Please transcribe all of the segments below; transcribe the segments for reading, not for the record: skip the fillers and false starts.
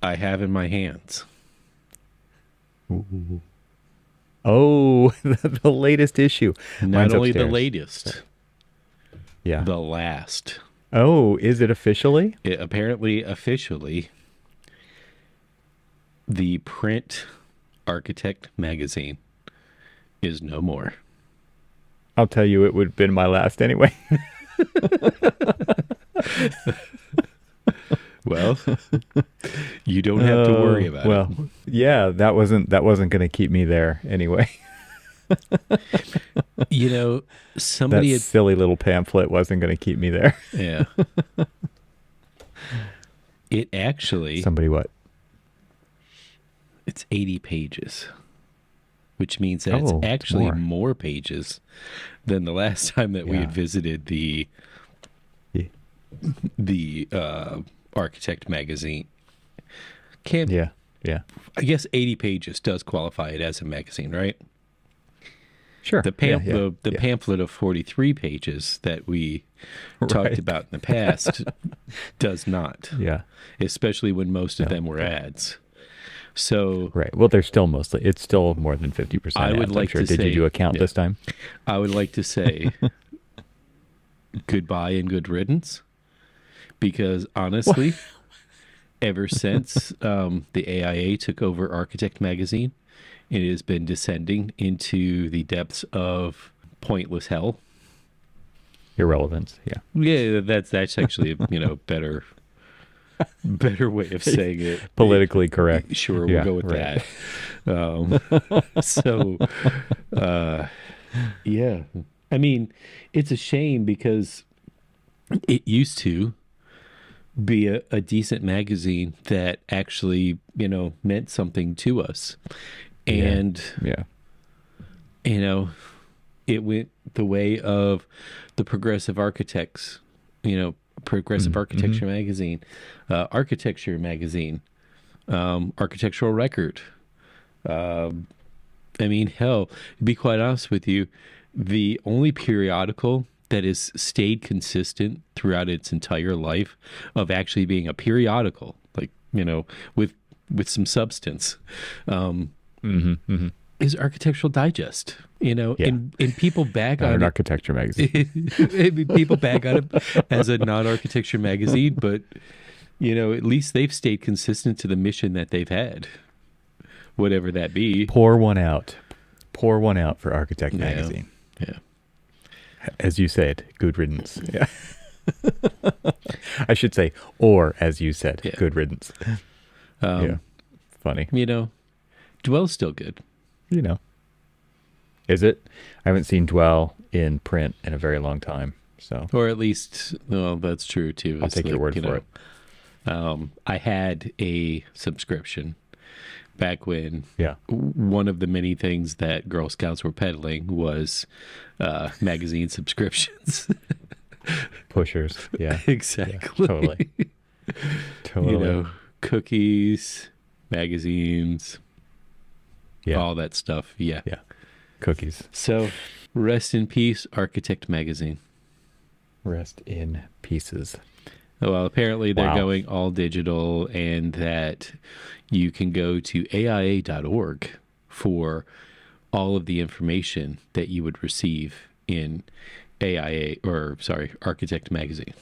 I have in my hands. Ooh. Oh, the latest issue. Not Mine's only the upstairs. latest, Yeah. the last. Oh, is it officially? It, apparently, officially, the print Architect magazine is no more. I'll tell you, it would have been my last anyway. Well, you don't have to worry about well, yeah, that wasn't going to keep me there anyway. it. You know, somebody That had, silly little pamphlet wasn't going to keep me there. yeah. It actually, Somebody what? it's 80 pages, which means that it's Oh, it's actually more. more pages than the last time that we Yeah. had visited the Yeah. Architect magazine. Can't, Yeah. Yeah. I guess 80 pages does qualify it as a magazine, right? Sure. The Yeah, yeah, the yeah. pamphlet of 43 pages that we Right. talked about in the past does not, Yeah. especially when most of No. them were ads. So Right. Well, there's still it's still more than 50%. I would ads, like I'm sure. to Did say- you do a count yeah. this time? I would like to say goodbye and good riddance, because honestly, ever since the AIA took over Architect magazine, it has been descending into the depths of pointless hell. Irrelevance. Yeah. Yeah, that's actually better way of saying it. Politically correct. Sure, Yeah, we'll go with right. that. So, yeah. I mean, it's a shame because it used to be a decent magazine that actually, meant something to us. And, Yeah. it went the way of the Progressive Architects, Progressive Architecture magazine, Architecture magazine, Architectural Record. I mean, hell, to be quite honest with you, the only periodical that has stayed consistent throughout its entire life of actually being a periodical, like, with some substance, is Architectural Digest. Yeah. And people bag Not on an it. architecture magazine. I mean, people bag on it as a non-architecture magazine, but at least they've stayed consistent to the mission that they've had, whatever that be. Pour one out. Pour one out for Architect Yeah. magazine. Yeah. As you said, good riddance. Yeah. I should say, or as you said, Yeah. good riddance. Yeah. Funny. Dwell's still good. Is it? I haven't seen Dwell in print in a very long time. So Or at least, well, that's true too. I'll It's take your like, word for it. I had a subscription back when Yeah. one of the many things that Girl Scouts were peddling was magazine subscriptions. Pushers. Yeah. Exactly. Totally. Totally. Cookies, magazines, Yeah. all that stuff. Yeah. Yeah. Cookies. So, rest in peace, Architect magazine. Rest in pieces. Well, apparently they're Wow. going all digital, and that you can go to AIA.org for all of the information that you would receive in Architect magazine.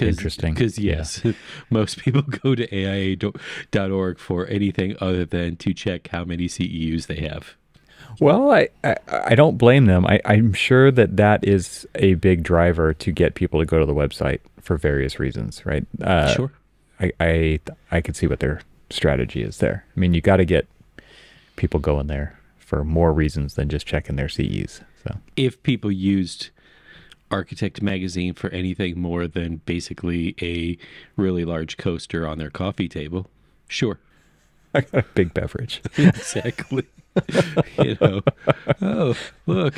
Interesting. Because, yes, most people go to AIA.org for anything other than to check how many CEUs they have. Well, I don't blame them. I'm sure that is a big driver to get people to go to the website for various reasons, right? Sure. I could see what their strategy is there. I mean, you got to get people going there for more reasons than just checking their CEs. So If people used Architect magazine for anything more than basically a really large coaster on their coffee table, sure. I got a big beverage. Exactly. Oh, look,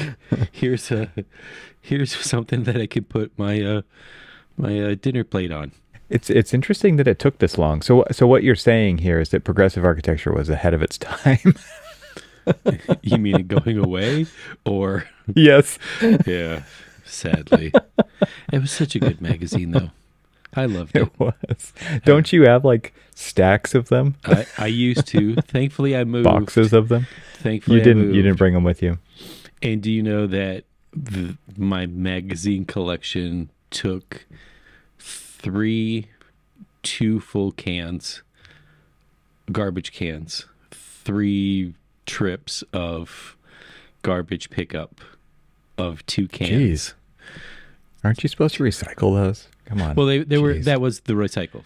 here's something that I could put my dinner plate on. It's interesting that it took this long. So what you're saying here is that progressive architecture was ahead of its time. You mean it going away, or Yes. yeah? Sadly, it was such a good magazine, though. I loved it. It was. Don't you have like Stacks of them? I used to. Thankfully, I moved. Boxes of them? Thankfully, You didn't bring them with you. And do you know that my magazine collection took 2 full cans, garbage cans, 3 trips of garbage pickup of 2 cans. Jeez. Aren't you supposed to recycle those? Come on. Well, they were. That was the recycle.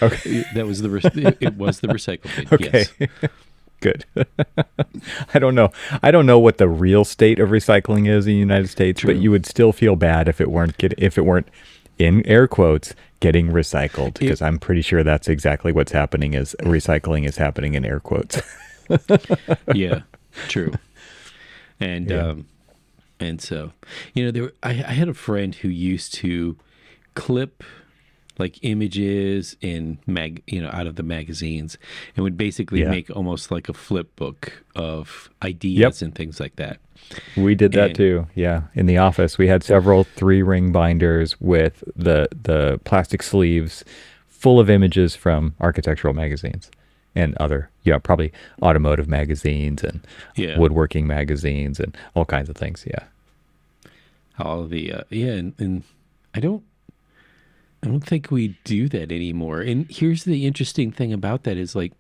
Okay. That was it was the recycle bin. Okay. Yes. Good. I don't know. I don't know what the real state of recycling is in the United States, True. but you would still feel bad if it weren't in air quotes getting recycled, because I'm pretty sure that's exactly what's happening. Is recycling is happening in air quotes. Yeah. True. And and so, I had a friend who used to clip like images in out of the magazines, and would basically make almost like a flip book of ideas and things like that. We did that too. Yeah. In the office, we had several 3-ring binders with the plastic sleeves full of images from architectural magazines and other, probably automotive magazines and woodworking magazines and all kinds of things. Yeah. All the, and I don't think we do that anymore. And here's the interesting thing about that is, like,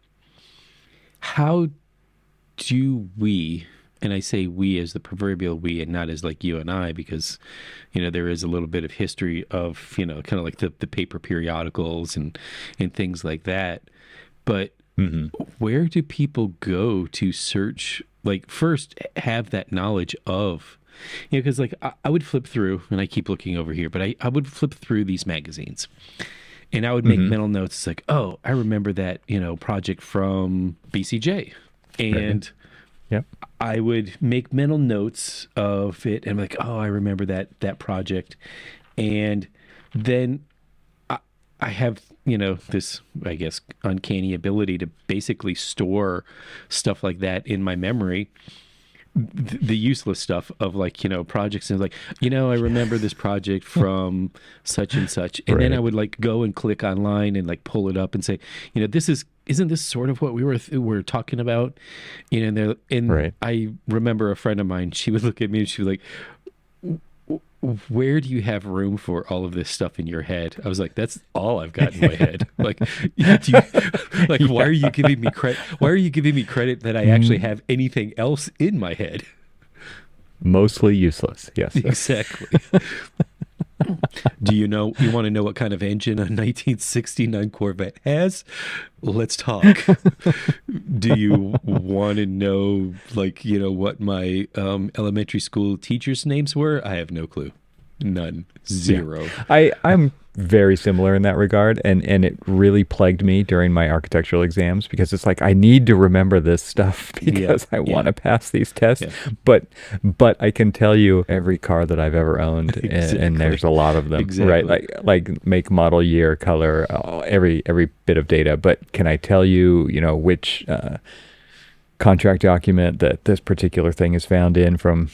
how do we, and I say we as the proverbial we and not as like you and I, because, there is a little bit of history of, kind of like the paper periodicals and things like that. But where do people go to search, like, first have that knowledge of, because like I would flip through, and I keep looking over here, but I would flip through these magazines, and I would make mental notes. It's like, oh, I remember that, project from BCJ, and I would make mental notes of it, and I'm like, oh, I remember that project, and then I have, this, I guess, uncanny ability to basically store stuff like that in my memory. The useless stuff of, like, projects, and like, I remember this project from such and such, and then I would like go and click online and like pull it up and say, isn't this sort of what we were talking about, and I remember a friend of mine, she would look at me and she was like, where do you have room for all of this stuff in your head? I was like, that's all I've got in my head. Like, why are you giving me credit? Why are you giving me credit that I actually have anything else in my head? Mostly useless. Yes, exactly. Do you want to know what kind of engine a 1969 Corvette has? Let's talk. Do you want to know, like, what my elementary school teachers' names were? I have no clue. None. Zero. Yeah. I'm very similar in that regard, and it really plagued me during my architectural exams, because it's like, I need to remember this stuff because I want to pass these tests. But I can tell you every car that I've ever owned, and there's a lot of them, right? Like make, model, year, color, every bit of data. But can I tell you, which contract document that this particular thing is found in from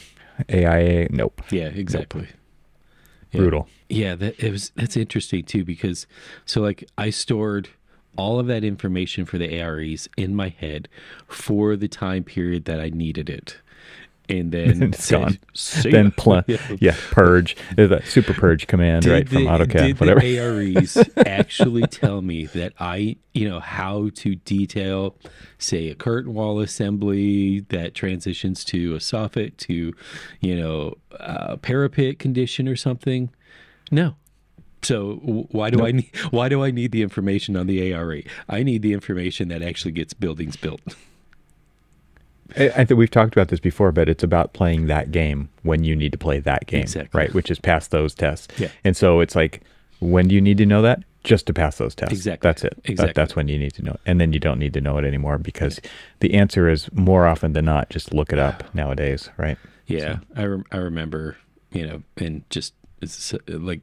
AIA? Nope. Yeah, exactly. Nope. Brutal. Yeah, that's interesting too, because so like I stored all of that information for the AREs in my head for the time period that I needed it. And then it's gone. Then purge. There's a super purge command from AutoCAD. Did the AREs actually tell me that how to detail, say, a curtain wall assembly that transitions to a soffit to, a parapet condition or something? No. So why do I need the information on the ARE? I need the information that actually gets buildings built. I think we've talked about this before, but it's about playing that game when you need to play that game, right? Which is pass those tests. Yeah. And so it's like, when do you need to know that? Just to pass those tests. Exactly. That's it. Exactly. That's when you need to know it. And then you don't need to know it anymore, because the answer is, more often than not, just look it up nowadays, right? Yeah. So. I remember, and just like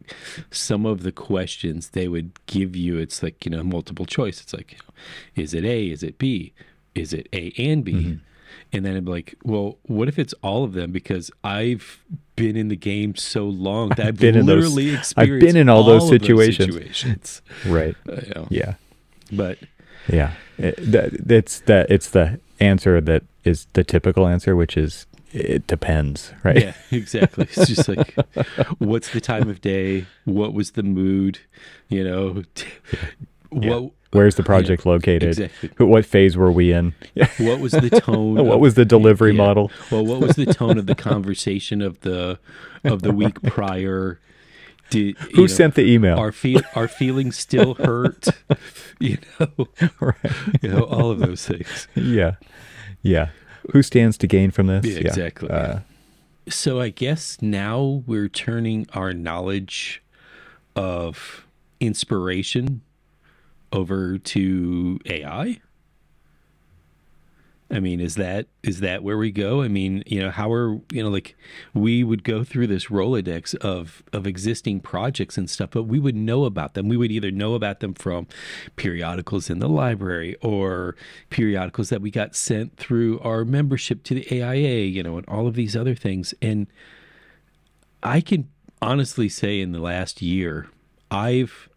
some of the questions they would give you, it's like, multiple choice. It's like, is it A? Is it B? Is it A and B? Mm-hmm. And then I'd be like, well, what if it's all of them? Because I've been in the game so long that I've literally experienced I've been in all those situations. Right. Yeah. But yeah, it's the answer that is the typical answer, which is it depends, right? Yeah, exactly. It's just like, what's the time of day? What was the mood? You know, what? Where's the project located? Exactly. What phase were we in? What was the tone? What was the delivery model? Well, what was the tone of the conversation of the week prior? Who sent the email? Our feelings still hurt? You know, right. You know, all of those things. Yeah. Who stands to gain from this? Yeah, exactly. So I guess now we're turning our knowledge of inspiration over to AI. I mean, is that where we go? I mean, you know, how are, you know, like we would go through this Rolodex of existing projects and stuff, but we would know about them. We would either know about them from periodicals in the library or periodicals that we got sent through our membership to the AIA, you know, and all of these other things. And I can honestly say in the last year, I've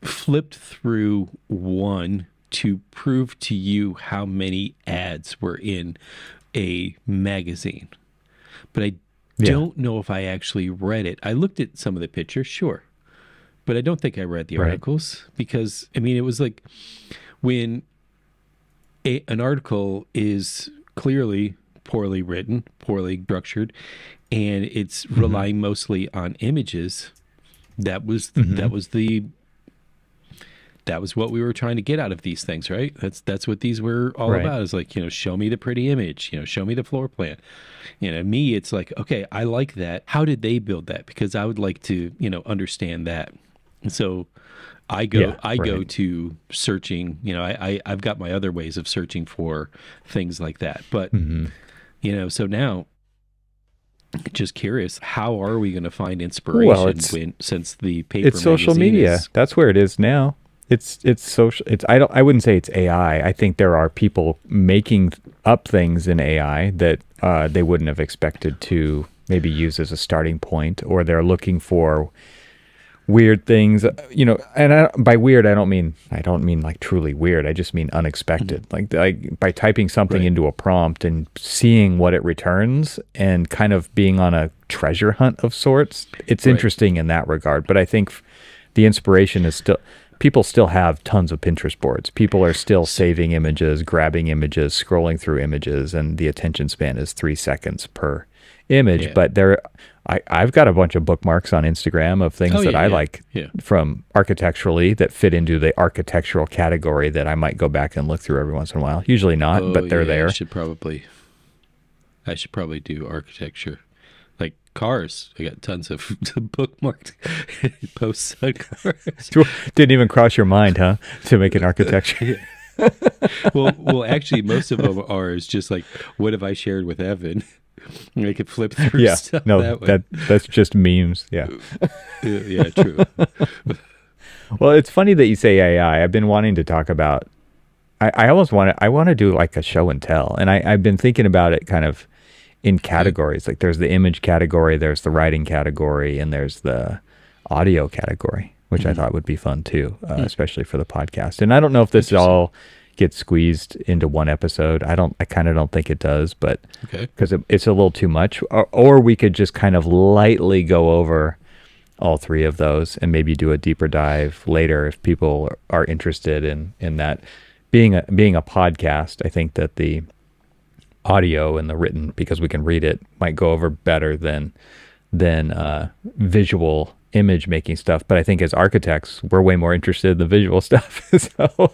flipped through one to prove to you how many ads were in a magazine. But I don't know if I actually read it. I looked at some of the pictures, sure. But I don't think I read the articles because, I mean, it was like when an article is clearly poorly written, poorly structured, and it's relying mostly on images. That was what we were trying to get out of these things, right? That's what these were all about. Is like, you know, show me the pretty image, you know, show me the floor plan. You know, me, it's like, okay, I like that. How did they build that? Because I would like to, you know, understand that. And so I go to searching, you know, I've got my other ways of searching for things like that. But, you know, so now just curious, how are we going to find inspiration since the paper it's social media. That's where it is now. It's social. I wouldn't say it's AI. I think there are people making up things in AI that they wouldn't have expected to maybe use as a starting point, or they're looking for weird things, you know. And by weird, I don't mean like truly weird. I just mean unexpected. Like by typing something into a prompt and seeing what it returns, and kind of being on a treasure hunt of sorts. It's interesting in that regard. But I think the inspiration is still. People still have tons of Pinterest boards. People are still saving images, grabbing images, scrolling through images, and the attention span is 3 seconds per image. Yeah. But I've got a bunch of bookmarks on Instagram of things that I like from architecturally that fit into the architectural category that I might go back and look through every once in a while. Usually not, but they're there. I should probably do architecture. Like cars, I got tons of bookmarked posts on cars. Didn't even cross your mind, huh, to make an architecture? well, actually, most of them are is just like, what have I shared with Evan? I could flip through stuff that way. That's just memes. Yeah. Yeah, true. Well, it's funny that you say AI. I've been wanting to talk about. I want to do like a show and tell, and I've been thinking about it kind of in categories. Like there's the image category, there's the writing category, and there's the audio category, which I thought would be fun too, especially for the podcast. And I don't know if this all gets squeezed into one episode. I kind of don't think it does, but because it's a little too much. Or we could just kind of lightly go over all three of those and maybe do a deeper dive later if people are interested in that. Being a podcast, I think that the audio and the written, because we can read it, might go over better than visual image making stuff. But I think as architects, we're way more interested in the visual stuff. So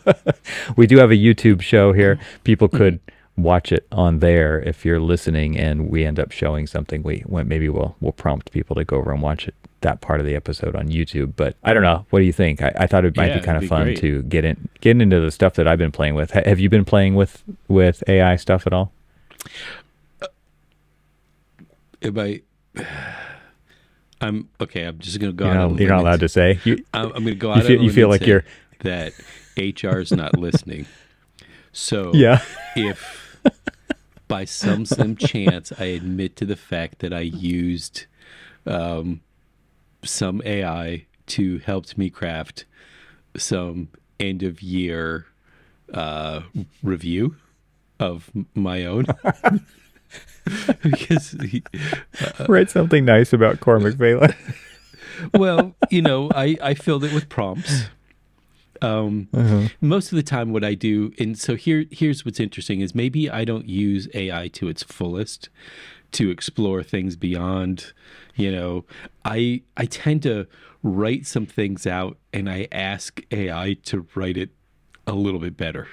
we do have a YouTube show here. People could watch it on there if you're listening, and we end up showing something. Maybe we'll prompt people to go over and watch that part of the episode on YouTube. But I don't know. What do you think? I thought it might be kind of fun to get into the stuff that I've been playing with. Have you been playing with AI stuff at all? I'm just going to go out. You're not allowed to say. I'm going to go out. You feel like you're that HR is not listening. So if by some slim chance I admit to the fact that I used some AI to help me craft some end of year review of my own. Because write something nice about Cormac Vela. Well, I filled it with prompts. Most of the time what I do, and so here's what's interesting, is maybe I don't use AI to its fullest to explore things beyond, I tend to write some things out and I ask AI to write it a little bit better.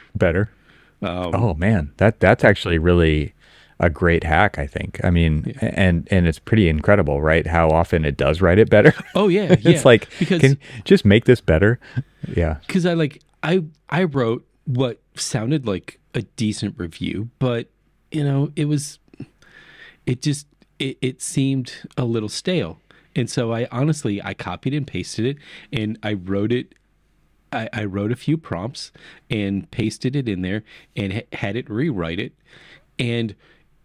Oh man, that's actually really a great hack, I think. I mean, and it's pretty incredible, right? How often it does write it better. Oh yeah, yeah. It's like, because, can you just make this better? Yeah. Because I wrote what sounded like a decent review, but it seemed a little stale, and so I copied and pasted it, and I wrote it. I wrote a few prompts and pasted it in there and had it rewrite it, and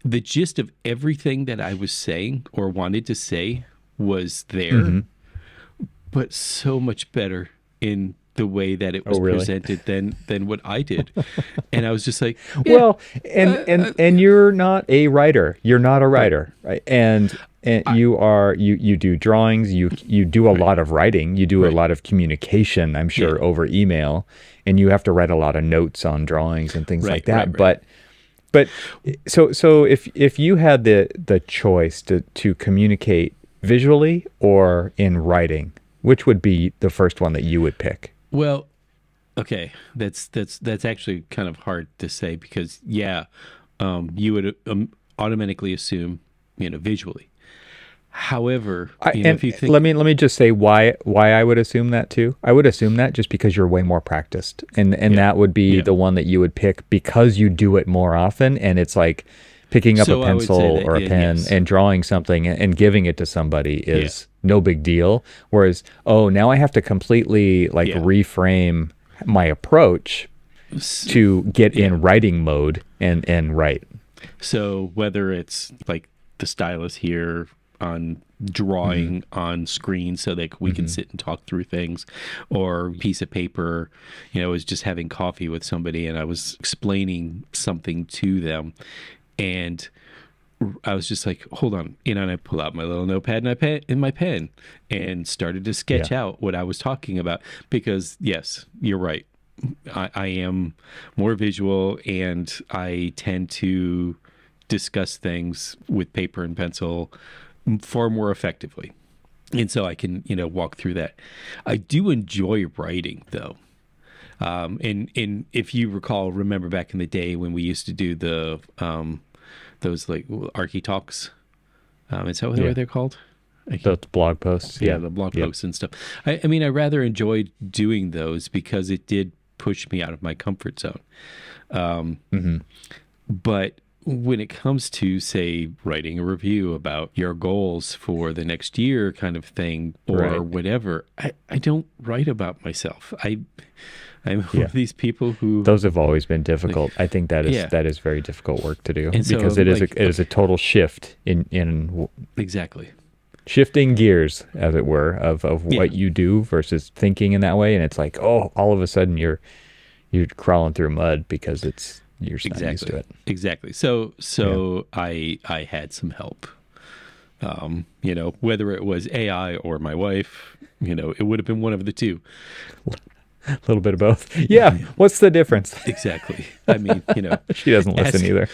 the gist of everything that I was saying or wanted to say was there, but so much better in the way that it was presented than what I did. And I was just like, well, and you're not a writer. You're not a writer, right? And you do drawings, you do a lot of writing, you do a lot of communication, I'm sure, over email, and you have to write a lot of notes on drawings and things like that. But so if you had the choice to communicate visually or in writing, which would be the first one that you would pick? Well, okay, that's actually kind of hard to say, because you would automatically assume visually. However, if you think, let me just say why I would assume that too. I would assume that just because you're way more practiced, and that would be the one that you would pick because you do it more often, and it's like picking up a pencil or a pen and drawing something and giving it to somebody is no big deal. Whereas, now I have to completely reframe my approach to get in writing mode and write. So whether it's like the stylus here on drawing on screen so that we can sit and talk through things, or piece of paper, I was just having coffee with somebody and I was explaining something to them, and I was just like, hold on, and I pull out my little notepad and my pen and started to sketch out what I was talking about, because yes, you're right. I am more visual, and I tend to discuss things with paper and pencil far more effectively. And so I can, walk through that. I do enjoy writing though. And if you remember back in the day when we used to do the, those like Archie talks, is that what they're called? The blog posts. Yeah, the blog posts and stuff. I mean, I rather enjoyed doing those because it did push me out of my comfort zone. But when it comes to, say, writing a review about your goals for the next year kind of thing, or whatever, I don't write about myself. I'm one of these people who... Those have always been difficult. I think that is very difficult work to do, because it is a total shift in exactly shifting gears, as it were, of what you do versus thinking in that way. And it's like, all of a sudden you're crawling through mud because you're not used to it. Exactly. So I had some help. Whether it was AI or my wife, it would have been one of the two. A little bit of both. Yeah. What's the difference? Exactly. I mean, she doesn't listen either.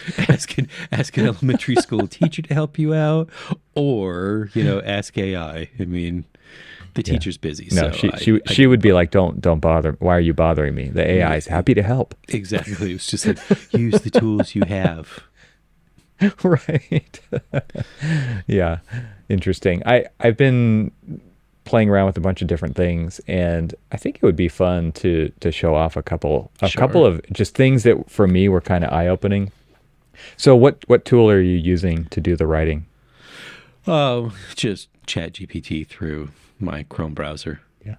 Ask an elementary school teacher to help you out, or, ask AI. I mean, the teacher's busy. No, so she would be like, don't bother. Why are you bothering me? The AI is happy to help. Exactly. It's just like, use the tools you have. Right. Yeah. Interesting. I've been playing around with a bunch of different things, and I think it would be fun to show off a couple of just things that for me were kind of eye-opening. So what tool are you using to do the writing? Just ChatGPT through my Chrome browser. Yeah.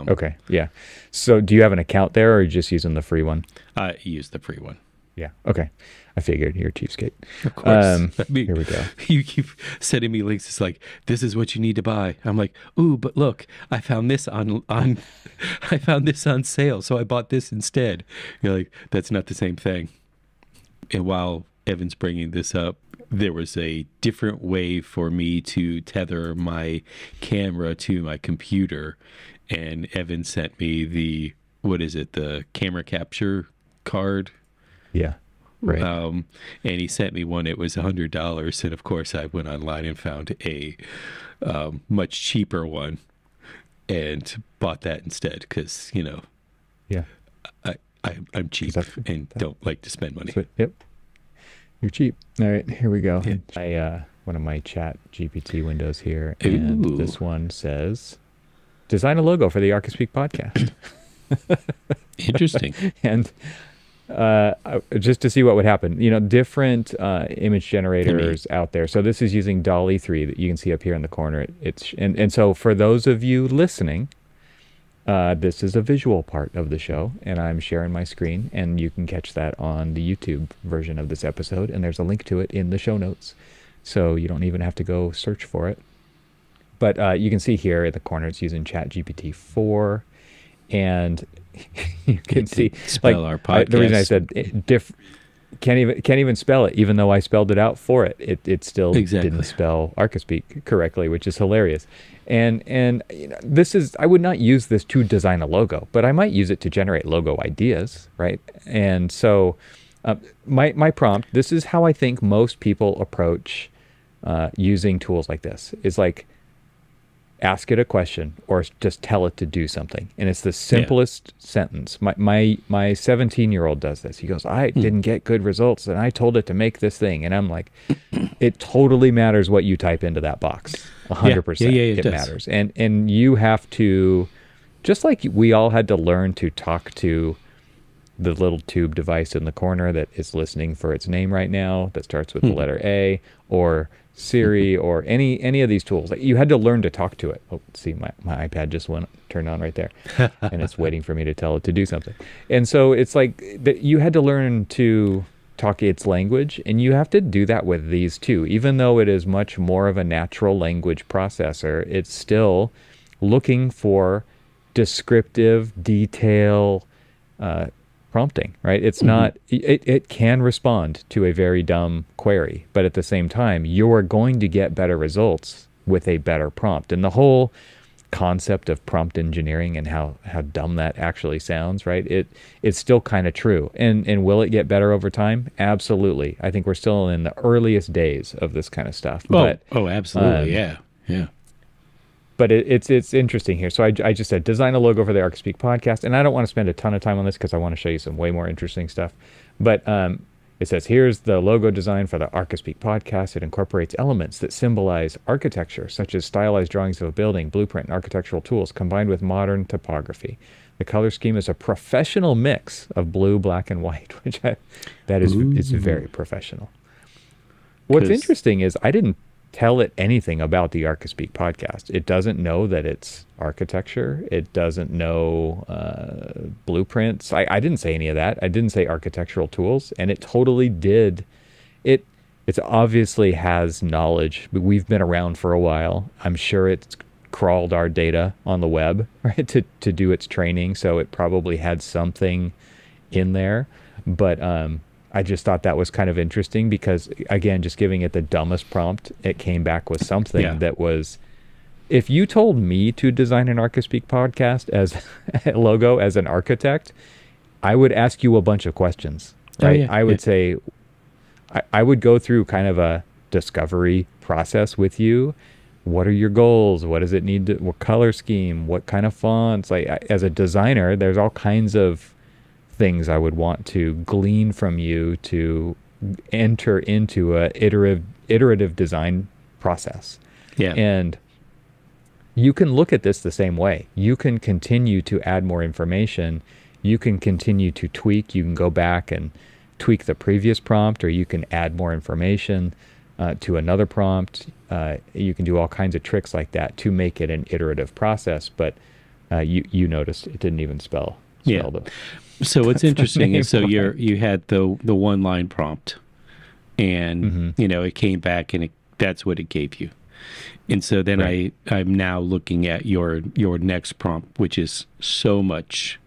Okay. Yeah. So do you have an account there, or are you just using the free one? I use the free one. Yeah. Okay. I figured you're a cheapskate. Of course. I mean, Here we go. You keep sending me links. It's like, this is what you need to buy. I'm like, ooh, but look, I found this on I found this on sale, so I bought this instead. You're like, that's not the same thing. And while Evan's bringing this up, there was a different way for me to tether my camera to my computer, and Evan sent me the camera capture card. Yeah. Right. And he sent me one. It was $100, and of course I went online and found a much cheaper one and bought that instead because Yeah. I'm cheap and don't like to spend money. Yep. You're cheap. All right, here we go. Yeah. One of my chat GPT windows here, and this one says, "Design a logo for the Archispeak podcast." Interesting. And just to see what would happen, different image generators out there. So this is using DALL-E 3 that you can see up here in the corner. And so for those of you listening, this is a visual part of the show, and I'm sharing my screen, and you can catch that on the YouTube version of this episode, and there's a link to it in the show notes, so you don't even have to go search for it. But you can see here in the corner it's using ChatGPT 4, and you can see spell our podcast. The reason I said can't even spell it, even though I spelled it out for it. It still didn't spell Archispeak correctly, which is hilarious. And this is, I would not use this to design a logo, but I might use it to generate logo ideas, right? And so my prompt, this is how I think most people approach using tools like this, is like, ask it a question or just tell it to do something. And it's the simplest sentence. My 17-year-old does this. He goes, I didn't get good results, and I told it to make this thing. And I'm like, it totally matters what you type into that box. 100%. It matters. And you have to, just like we all had to learn to talk to the little tube device in the corner that is listening for its name right now, that starts with the letter A, or Siri, or any of these tools. You had to learn to talk to it. Oh, see, my iPad just turned on right there, and it's waiting for me to tell it to do something. And so it's like that you had to learn to talk its language, and you have to do that with these too. Even though it is much more of a natural language processor, it's still looking for descriptive detail prompting, right? It's not, it can respond to a very dumb query, but at the same time, you're going to get better results with a better prompt. And the whole concept of prompt engineering and how dumb that actually sounds, right? It's still kind of true. And will it get better over time? Absolutely. I think we're still in the earliest days of this kind of stuff. Absolutely. Yeah. But it's interesting here. So I just said, design a logo for the Archispeak podcast. And I don't want to spend a ton of time on this because I want to show you some way more interesting stuff. But it says, here's the logo design for the Archispeak podcast. It incorporates elements that symbolize architecture, such as stylized drawings of a building, blueprint, and architectural tools, combined with modern topography. The color scheme is a professional mix of blue, black, and white, which it's very professional. What's interesting is I didn't tell it anything about the Archispeak podcast. It doesn't know that it's architecture. It doesn't know blueprints. I didn't say any of that. I didn't say architectural tools, and it totally did. It obviously has knowledge. We've been around for a while. I'm sure it's crawled our data on the web, right, to do its training, so it probably had something in there. But I just thought that was kind of interesting because, again, just giving it the dumbest prompt, it came back with something that was, if you told me to design an Archispeak podcast as a logo as an architect, I would ask you a bunch of questions, right? I would say, I would go through kind of a discovery process with you. What are your goals? What does it need to, what color scheme? What kind of fonts? Like, as a designer, there's all kinds of things I would want to glean from you to enter into a iterative design process. Yeah. And you can look at this the same way. You can continue to add more information. You can continue to tweak. You can go back and tweak the previous prompt, or you can add more information to another prompt. You can do all kinds of tricks like that to make it an iterative process. But you noticed it didn't even spell Yeah. So what's interesting is you had the one line prompt, and it came back and that's what it gave you. And so then I'm now looking at your next prompt, which is so much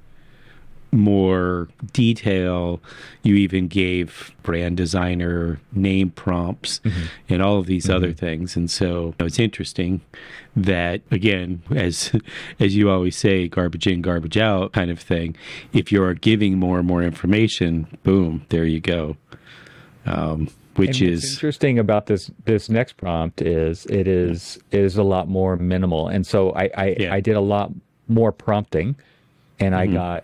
more detail. You even gave brand designer name prompts and all of these other things. And so it's interesting that, again, as you always say, garbage in, garbage out kind of thing. If you're giving more and more information, boom, there you go. Which is interesting about this next prompt is it is a lot more minimal. And so I did a lot more prompting, and I got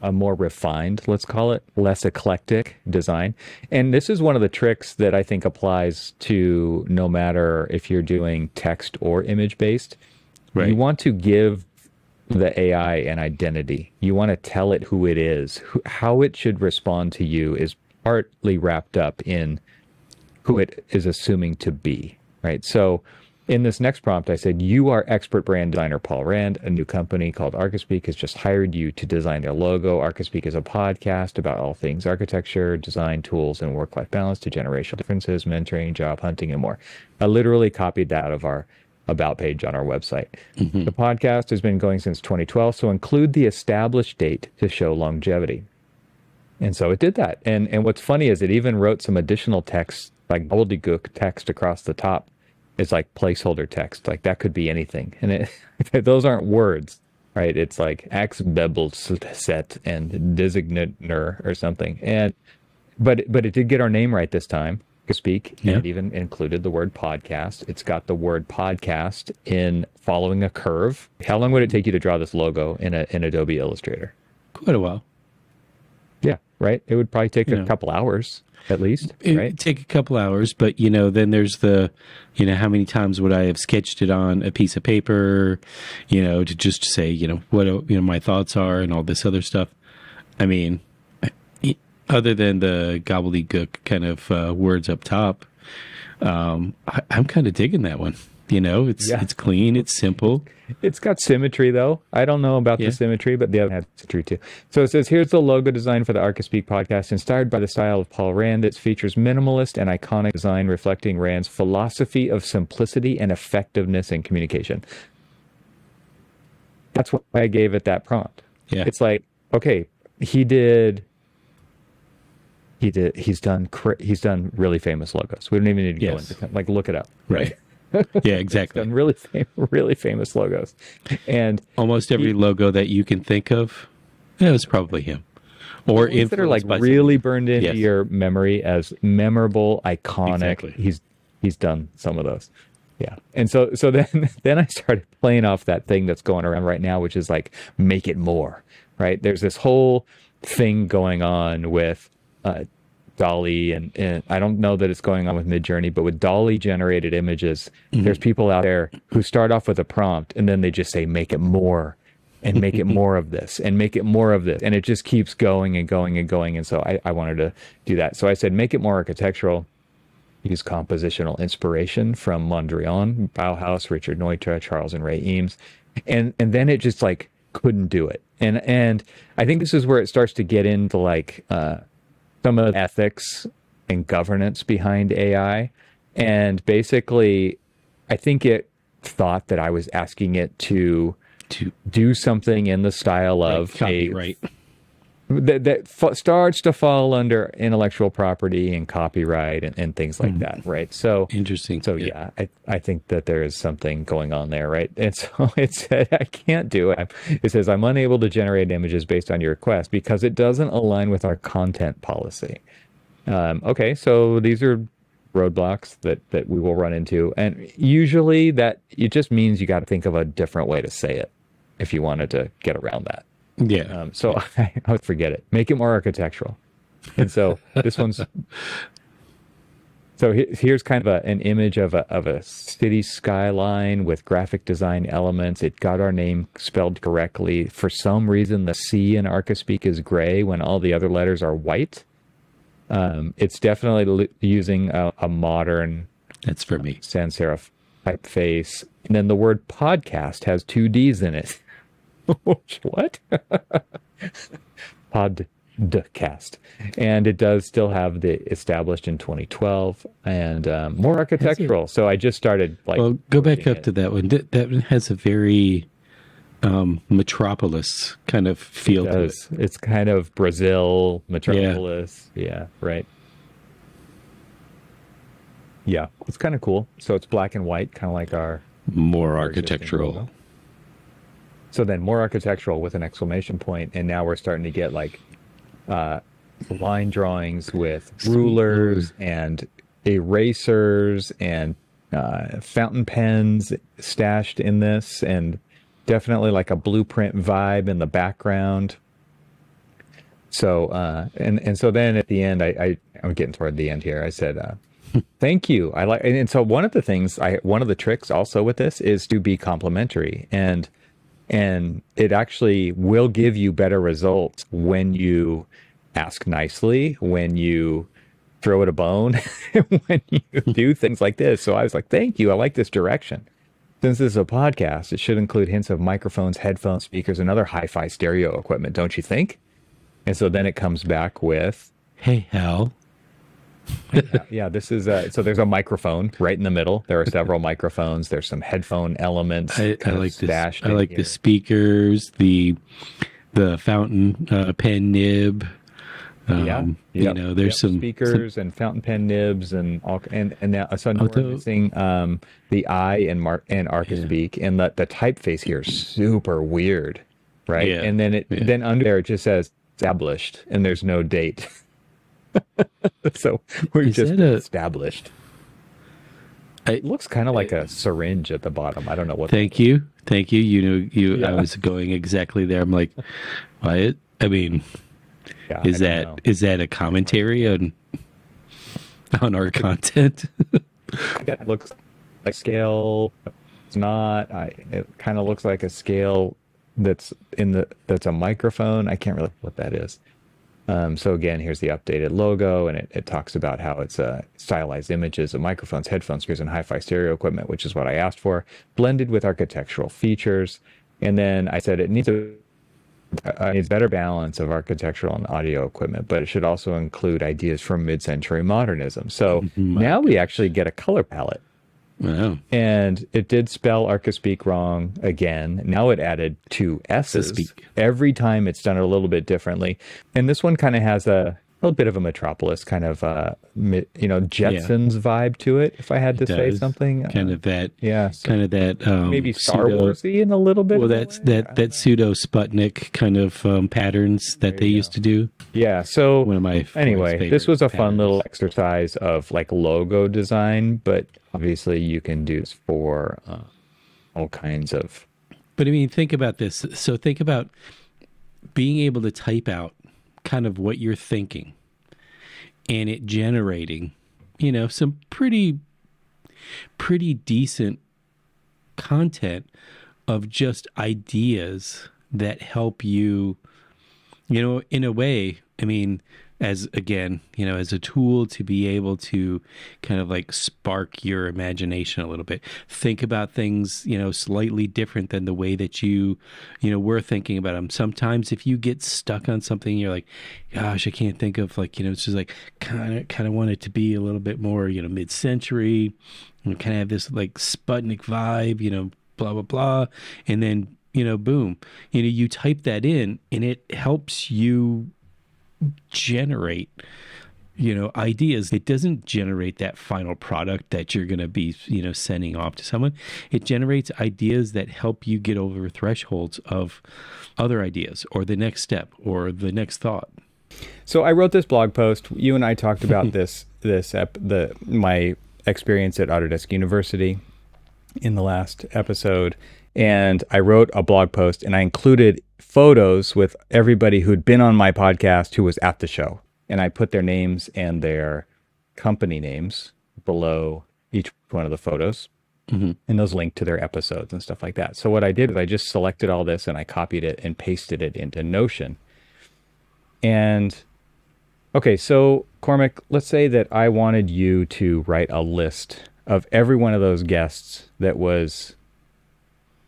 a more refined, let's call it, less eclectic design. And this is one of the tricks that I think applies to no matter if you're doing text or image based. Right. You want to give the AI an identity. You want to tell it who it is. How it should respond to you is partly wrapped up in who it is assuming to be, right? So in this next prompt, I said, you are expert brand designer Paul Rand. A new company called Archispeak has just hired you to design their logo. Archispeak is a podcast about all things architecture, design, tools, and work-life balance to generational differences, mentoring, job hunting, and more. I literally copied that out of our about page on our website. The podcast has been going since 2012, so include the established date to show longevity. And so it did that. And what's funny is it even wrote some additional text, like gobbledygook text across the top. It's like placeholder text, like that could be anything. And those aren't words, right? It's like X bevel set and designator or something. But it did get our name right this time, Archispeak, and it even included the word podcast. It's got the word podcast in following a curve. How long would it take you to draw this logo in Adobe Illustrator? Quite a while. Yeah, right. It would probably take a couple hours. At least, right? It'd take a couple hours, but then there's the, how many times would I have sketched it on a piece of paper, to just say, what my thoughts are and all this other stuff. I mean, other than the gobbledygook kind of words up top, I'm kind of digging that one. It's clean, it's simple. It's got symmetry, though. I don't know about the symmetry, but the other has symmetry, too. So it says, here's the logo design for the Archispeak podcast. Inspired by the style of Paul Rand, it features minimalist and iconic design reflecting Rand's philosophy of simplicity and effectiveness in communication. That's why I gave it that prompt. Yeah. It's like, okay, he's done really famous logos. We don't even need to go into like look it up. Right. Yeah, exactly. Done really famous logos, and almost every logo that you can think of, it was probably him, or that are like really burned into your memory as memorable, iconic. Exactly. He's done some of those, yeah. And so then I started playing off that thing that's going around right now, which is like make it more, right? There's this whole thing going on with DALL-E, and I don't know that it's going on with Midjourney, but with DALL-E generated images, there's people out there who start off with a prompt and then they just say, make it more and make it more of this and make it more of this. And it just keeps going and going and going. And so I wanted to do that. So I said, make it more architectural, use compositional inspiration from Mondrian, Bauhaus, Richard Neutra, Charles and Ray Eames. And then it just like couldn't do it. And I think this is where it starts to get into like, some of the ethics and governance behind AI. And basically, I think it thought that I was asking it to do something in the style of that starts to fall under intellectual property and copyright and things like that, right? So interesting. So I think that there is something going on there, right? And so it said I can't do it. It says I'm unable to generate images based on your request because it doesn't align with our content policy. Okay, so these are roadblocks that we will run into, and usually that it just means you got to think of a different way to say it if you wanted to get around that. Yeah. So I would forget it. Make it more architectural. And so this one's. So here's kind of an image of a city skyline with graphic design elements. It got our name spelled correctly. For some reason, the C in Archispeak is gray when all the other letters are white. It's definitely using a modern. That's for me. Sans serif typeface. And then the word podcast has 2 Ds in it. What? podcast. And it does still have the established in 2012 and more architectural. So I just started like. Well, go back up to that one. That has a very metropolis kind of feel to it. It's kind of Brazil, metropolis. Yeah, right. Yeah, it's kind of cool. So it's black and white, kind of like our more architectural. So then more architectural with an exclamation point, and now we're starting to get like line drawings with rulers and erasers and fountain pens stashed in this, and definitely like a blueprint vibe in the background. So and so then at the end, I'm getting toward the end here. I said, thank you. I like, and so one of the things one of the tricks also with this is to be complimentary, and it actually will give you better results when you ask nicely, when you throw it a bone, when you do things like this. So I was like, thank you. I like this direction. Since this is a podcast, it should include hints of microphones, headphones, speakers, and other hi-fi stereo equipment, don't you think? And so then it comes back with, hey, Hal. Yeah, this is so there's a microphone right in the middle. There are several microphones. There's some headphone elements. I like this. I like the speakers, the fountain pen nib. You know, there's some speakers and fountain pen nibs and all, and now so now we're missing the I and Archispeak, and the typeface here is super weird, right? Yeah. And then then under there it just says established, and there's no date. So we're just established. It looks kind of like a syringe at the bottom. I don't know what. Thank you. You know, I was going exactly there. I'm like, what? I mean, is that a commentary on our content? It looks like scale. It's not. It kind of looks like a scale that's a microphone. I can't really what that is. So again, here's the updated logo, and it talks about how it's stylized images of microphones, headphones, speakers, and hi-fi stereo equipment, which is what I asked for, blended with architectural features. And then I said it needs a better balance of architectural and audio equipment, but it should also include ideas from mid-century modernism. So now we actually get a color palette. Wow. And it did spell Archispeak wrong again. Now it added two S's. Every time it's done it a little bit differently. And this one kind of has a little bit of a Metropolis kind of, Jetsons vibe to it, if I had to say something. Kind of that. Yeah. Kind of that. Maybe Star Warsy in a little bit. Well, that pseudo Sputnik kind of patterns that they used to do. Yeah. So one of my this was a fun little exercise of like logo design, but obviously you can do this for all kinds of. But I mean, think about this. So think about being able to type out kind of what you're thinking and it generating, some pretty decent content of just ideas that help you, in a way, I mean, as a tool to be able to kind of like spark your imagination a little bit. Think about things, slightly different than the way that you were thinking about them. Sometimes if you get stuck on something, you're like, gosh, I can't think of it's just like kind of want it to be a little bit more, mid-century, and kind of have this like Sputnik vibe, blah, blah, blah. And then, boom, you type that in and it helps you generate ideas. It doesn't generate that final product that you're going to be sending off to someone. It generates ideas that help you get over thresholds of other ideas or the next step or the next thought. So I wrote this blog post. You and I talked about my experience at Autodesk University in the last episode, and I wrote a blog post and I included photos with everybody who'd been on my podcast who was at the show. And I put their names and their company names below each one of the photos. Mm-hmm. And those linked to their episodes and stuff like that. So what I did is I just selected all this and I copied it and pasted it into Notion. And okay, so Cormac, let's say that I wanted you to write a list of every one of those guests that was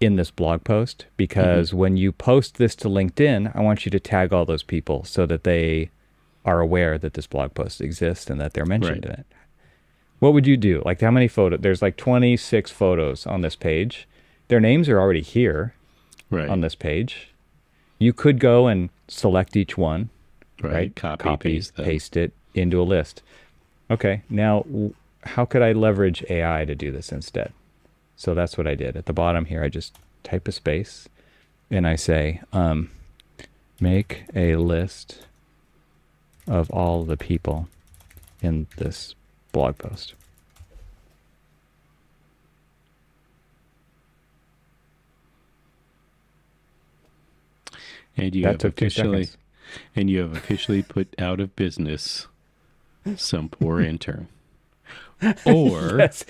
in this blog post, because when you post this to LinkedIn, I want you to tag all those people so that they are aware that this blog post exists and that they're mentioned in it. What would you do? Like, how many photos? There's like 26 photos on this page. Their names are already here on this page. You could go and select each one, right? Copy, paste it into a list. Okay, now how could I leverage AI to do this instead? So that's what I did. At the bottom here, I just type a space and I say, make a list of all the people in this blog post. And you have officially put out of business some poor intern. Or yes.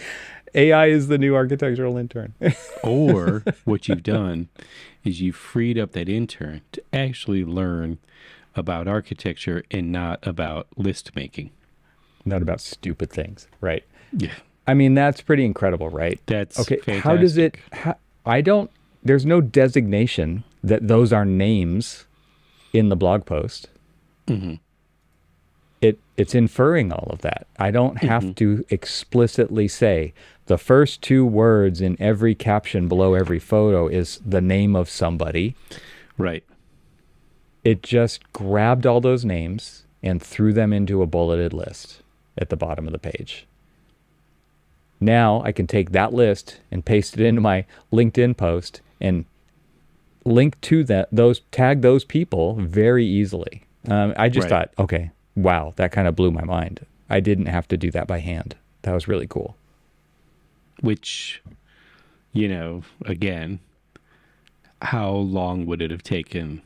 AI is the new architectural intern. Or what you've done is you've freed up that intern to actually learn about architecture and not about list making. Not about stupid things, right? Yeah. I mean, that's pretty incredible, right? That's okay. Fantastic. How does it? There's no designation that those are names in the blog post. It's inferring all of that. I don't have to explicitly say the first two words in every caption below every photo is the name of somebody. Right. It just grabbed all those names and threw them into a bulleted list at the bottom of the page. Now I can take that list and paste it into my LinkedIn post and link to tag those people very easily. I just thought, okay, wow, that kind of blew my mind. I didn't have to do that by hand. That was really cool. Which, again, how long would it have taken,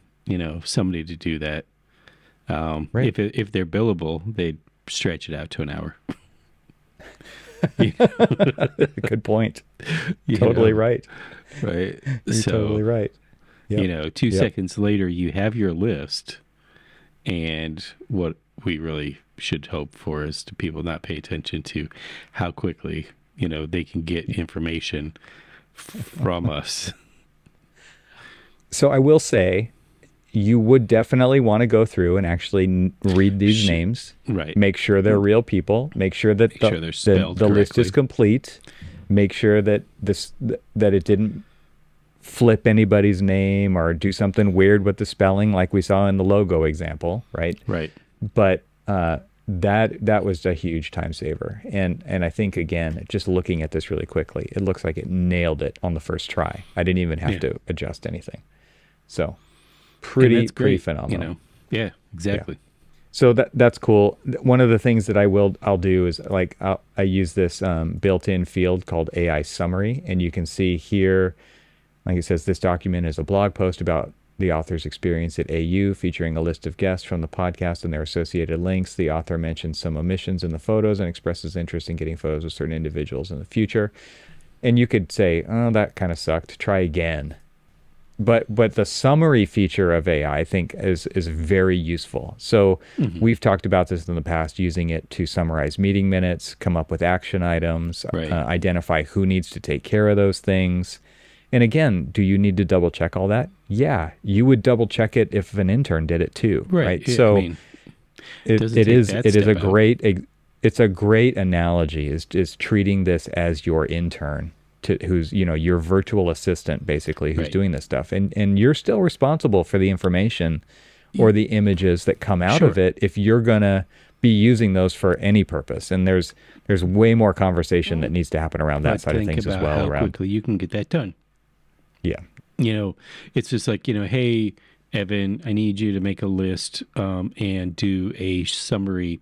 somebody to do that? If they're billable, they'd stretch it out to an hour. Good point. Totally right. Right. You're totally right. Yep. 2 seconds later, you have your list. And what we really should hope for is to people not pay attention to how quickly, they can get information from us. So I will say, you would definitely want to go through and actually read these names. Right. Make sure they're real people. Make sure that the list is complete. Make sure that that it didn't flip anybody's name or do something weird with the spelling like we saw in the logo example, right? Right. But that was a huge time saver. And I think, again, just looking at this really quickly, it looks like it nailed it on the first try. I didn't even have to adjust anything. So pretty phenomenal. Yeah, exactly. Yeah. So that's cool. One of the things that I'll do is I use this built-in field called AI summary, and you can see here, like it says, this document is a blog post about the author's experience at AU, featuring a list of guests from the podcast and their associated links. The author mentions some omissions in the photos and expresses interest in getting photos of certain individuals in the future. And you could say, oh, that kind of sucked. Try again. But the summary feature of AI, I think, is very useful. So we've talked about this in the past, using it to summarize meeting minutes, come up with action items, identify who needs to take care of those things. And again, do you need to double check all that? Yeah, you would double check it if an intern did it too, right? So it is a great analogy is treating this as your intern, who's your virtual assistant basically, who's doing this stuff, and you're still responsible for the information or the images that come out of it if you're gonna be using those for any purpose. And there's way more conversation that needs to happen around that side of things as well. How quickly you can get that done. Yeah. It's just like, hey, Evan, I need you to make a list and do a summary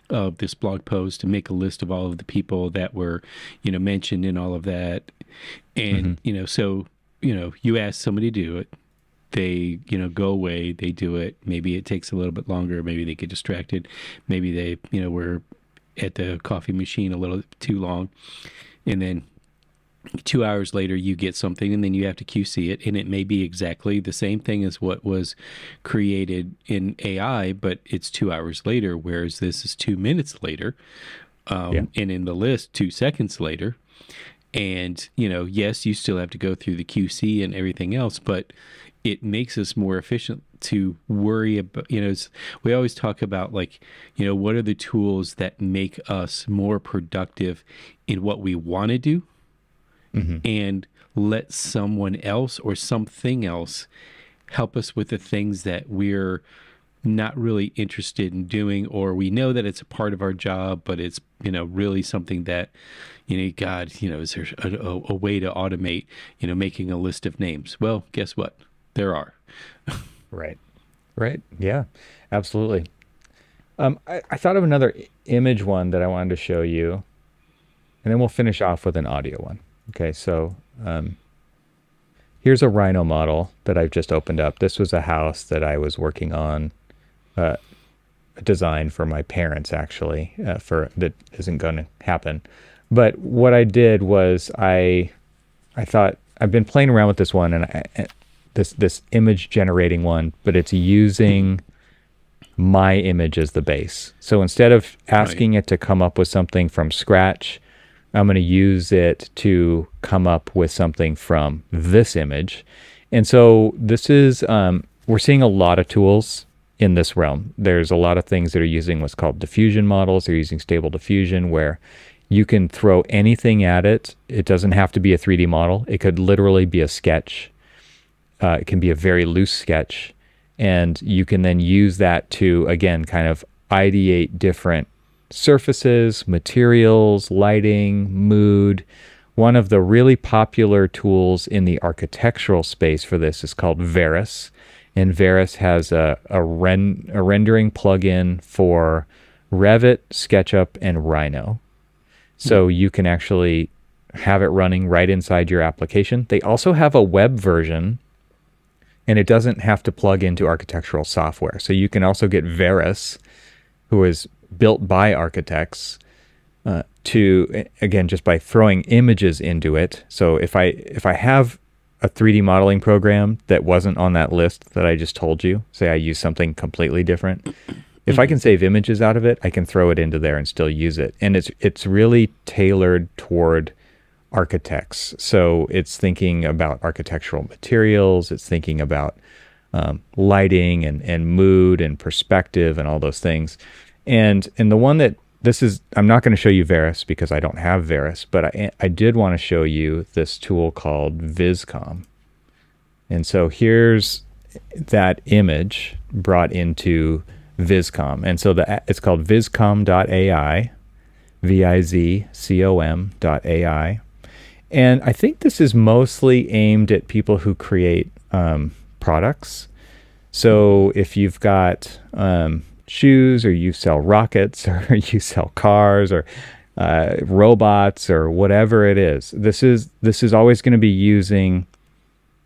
of this blog post and make a list of all of the people that were, mentioned in all of that. And, so, you ask somebody to do it. They, go away, they do it. Maybe it takes a little bit longer. Maybe they get distracted. Maybe they, were at the coffee machine a little too long. And then 2 hours later, you get something, and then you have to QC it, and it may be exactly the same thing as what was created in AI, but it's 2 hours later, whereas this is 2 minutes later, and in the list, 2 seconds later. And, yes, you still have to go through the QC and everything else, but it makes us more efficient to worry about, we always talk about like, what are the tools that make us more productive in what we want to do, and let someone else or something else help us with the things that we're not really interested in doing, or we know that it's a part of our job, but it's, really something that, God, is there a way to automate, making a list of names? Well, guess what? There are. Right. Right. Yeah, absolutely. I thought of another image one that I wanted to show you, and then we'll finish off with an audio one. Okay, so here's a Rhino model that I've just opened up. This was a house that I was working on, a design for my parents, actually, for that isn't going to happen. But what I did was I thought I've been playing around with this one, and this image generating one, but it's using my image as the base. So instead of asking it to come up with something from scratch, I'm going to use it to come up with something from this image. And so this is, we're seeing a lot of tools in this realm. There's a lot of things that are using what's called diffusion models. They're using stable diffusion, where you can throw anything at it. It doesn't have to be a 3D model. It could literally be a sketch. It can be a very loose sketch. And you can then use that to, again, kind of ideate different surfaces, materials, lighting, mood. One of the really popular tools in the architectural space for this is called Veris. And Veris has a rendering plugin for Revit, SketchUp, and Rhino. So you can actually have it running right inside your application. They also have a web version, and it doesn't have to plug into architectural software. So you can also get Veris, who is built by architects, to, again, just by throwing images into it. So if I have a 3D modeling program that wasn't on that list that I just told you, say I use something completely different, if I can save images out of it, I can throw it into there and still use it. And it's really tailored toward architects. So it's thinking about architectural materials, it's thinking about lighting and mood and perspective and all those things. And the one that this is, I'm not going to show you Veris because I don't have Veris, but I did want to show you this tool called Viscom. And so here's that image brought into Viscom. And so it's called viscom.ai, VIZCOM.ai. And I think this is mostly aimed at people who create products. So if you've got shoes, or you sell rockets, or you sell cars, or robots, or whatever it is, this is always going to be using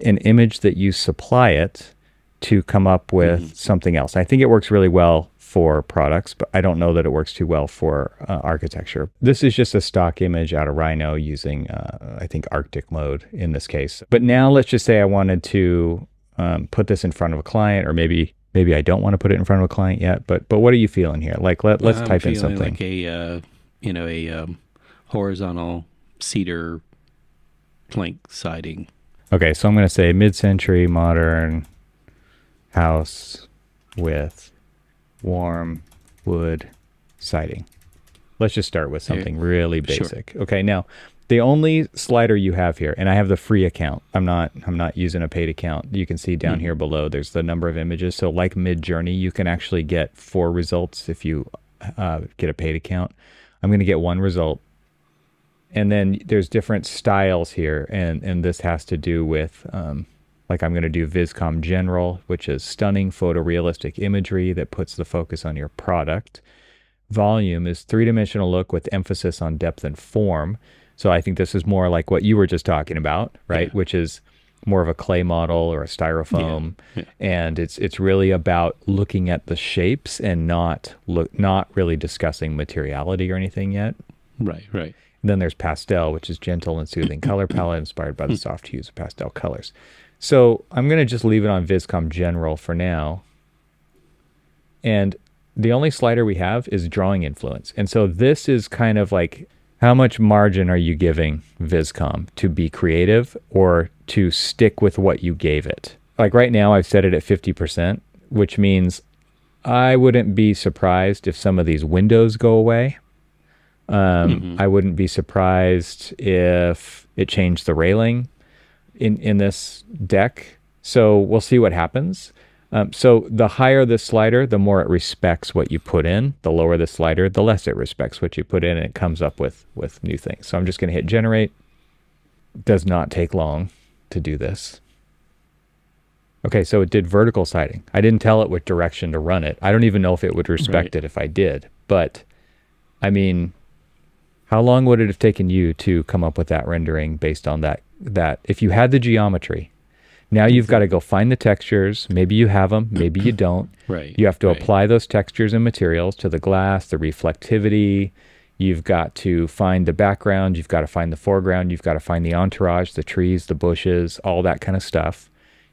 an image that you supply it to come up with something else. I think it works really well for products, but I don't know that it works too well for architecture. This is just a stock image out of Rhino using, I think, Arctic mode in this case. But now let's just say I wanted to put this in front of a client, or maybe I don't want to put it in front of a client yet. But what are you feeling here? Like let's type in something. Like a horizontal cedar plank siding. Okay, so I'm going to say mid-century modern house with warm wood siding. Let's just start with something really basic. Sure. Okay, now the only slider you have here, and I have the free account. I'm not using a paid account. You can see down here below there's the number of images. So like Midjourney, you can actually get 4 results if you get a paid account. I'm going to get 1 result. And then there's different styles here, and this has to do with like I'm going to do Viscom General, which is stunning photorealistic imagery that puts the focus on your product. Volume is 3-dimensional look with emphasis on depth and form. So I think this is more like what you were just talking about, right? Yeah. Which is more of a clay model or a styrofoam. Yeah. Yeah. And it's really about looking at the shapes and not really discussing materiality or anything yet. Right. And then there's pastel, which is gentle and soothing color palette inspired by the soft hues of pastel colors. So I'm going to just leave it on Viscom General for now. And the only slider we have is drawing influence. And so this is kind of like How much margin are you giving Viscom to be creative or to stick with what you gave it? Like right now, I've set it at 50%, which means I wouldn't be surprised if some of these windows go away. I wouldn't be surprised if it changed the railing in this deck. So we'll see what happens. So the higher the slider, the more it respects what you put in. The lower the slider, the less it respects what you put in, and it comes up with new things. So I'm just going to hit generate. Does not take long to do this. Okay, so it did vertical siding. I didn't tell it what direction to run it. I don't even know if it would respect it if I did. But, I mean, how long would it have taken you to come up with that rendering based on that if you had the geometry? Now you've got to go find the textures. Maybe you have them, maybe you don't. Right. You have to apply those textures and materials to the glass, the reflectivity. You've got to find the background. You've got to find the foreground. You've got to find the entourage, the trees, the bushes, all that kind of stuff.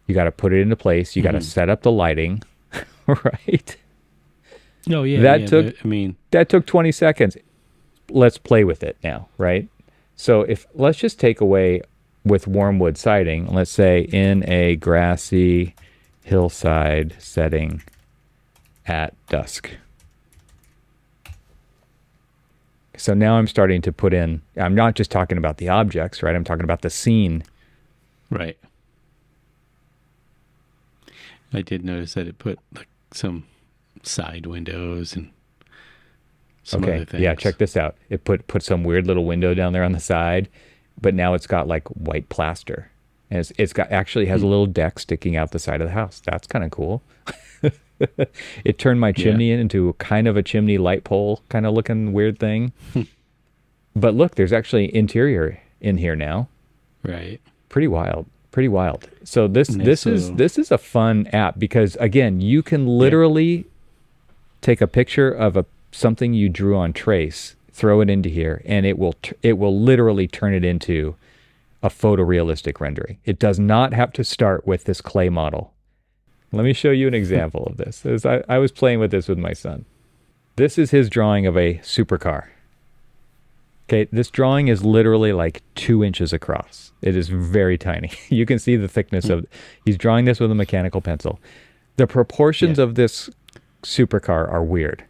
You got to put it into place. You got to set up the lighting, right? Oh yeah. That took 20 seconds. Let's play with it now, right? So let's just take away with warmwood siding, let's say in a grassy hillside setting at dusk. So now I'm starting to put in, I'm not just talking about the objects, right? I'm talking about the scene. Right. I did notice that it put like some side windows and some other things. Yeah, check this out. It put some weird little window down there on the side, but now it's got like white plaster. And it's got actually has a little deck sticking out the side of the house. That's kind of cool. It turned my chimney into kind of a chimney light pole kind of looking weird thing. But look, there's actually interior in here now. Right. Pretty wild. Pretty wild. So this is a fun app because again, you can literally take a picture of something you drew on trace, throw it into here, and it will literally turn it into a photorealistic rendering. It does not have to start with this clay model. Let me show you an example of this. As I was playing with this with my son. This is his drawing of a supercar. Okay, this drawing is literally like 2 inches across. It is very tiny. You can see the thickness of. He's drawing this with a mechanical pencil. The proportions of this supercar are weird,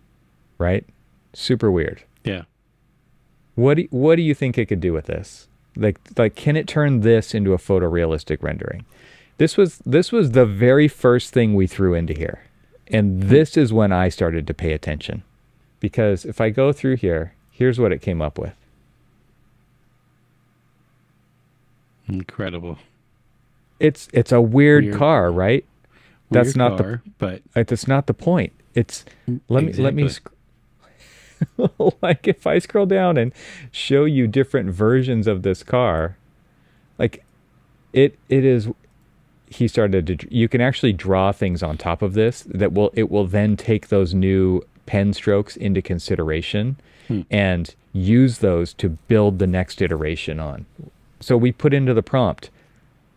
right? Super weird. Yeah. What do you think it could do with this? Like can it turn this into a photorealistic rendering? This was the very first thing we threw into here. And this is when I started to pay attention. Because if I go through here, here's what it came up with. Incredible. It's a weird car, right? That's not but that's not the point. It's let me like if I scroll down and show you different versions of this car, like it is. He started to. You can actually draw things on top of this it will then take those new pen strokes into consideration and use those to build the next iteration on. So we put into the prompt,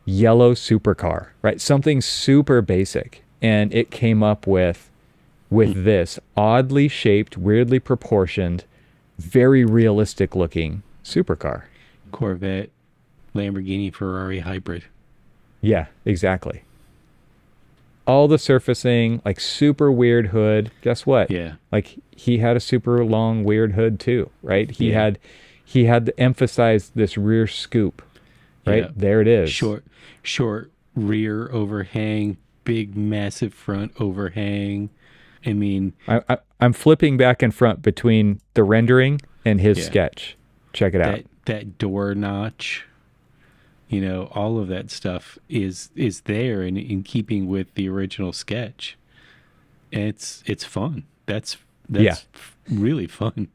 yellow supercar, right? Something super basic. And it came up with this oddly shaped, weirdly proportioned, very realistic looking supercar. Corvette, Lamborghini, Ferrari hybrid. Yeah, exactly. All the surfacing, like super weird hood. Guess what? Yeah. Like he had a super long weird hood too, right? He had to emphasize this rear scoop, right? Yeah. There it is. Short rear overhang, big massive front overhang. I mean, I'm flipping back and front between the rendering and his sketch. Check it out. That door notch, all of that stuff is there in keeping with the original sketch. And it's fun. That's really fun.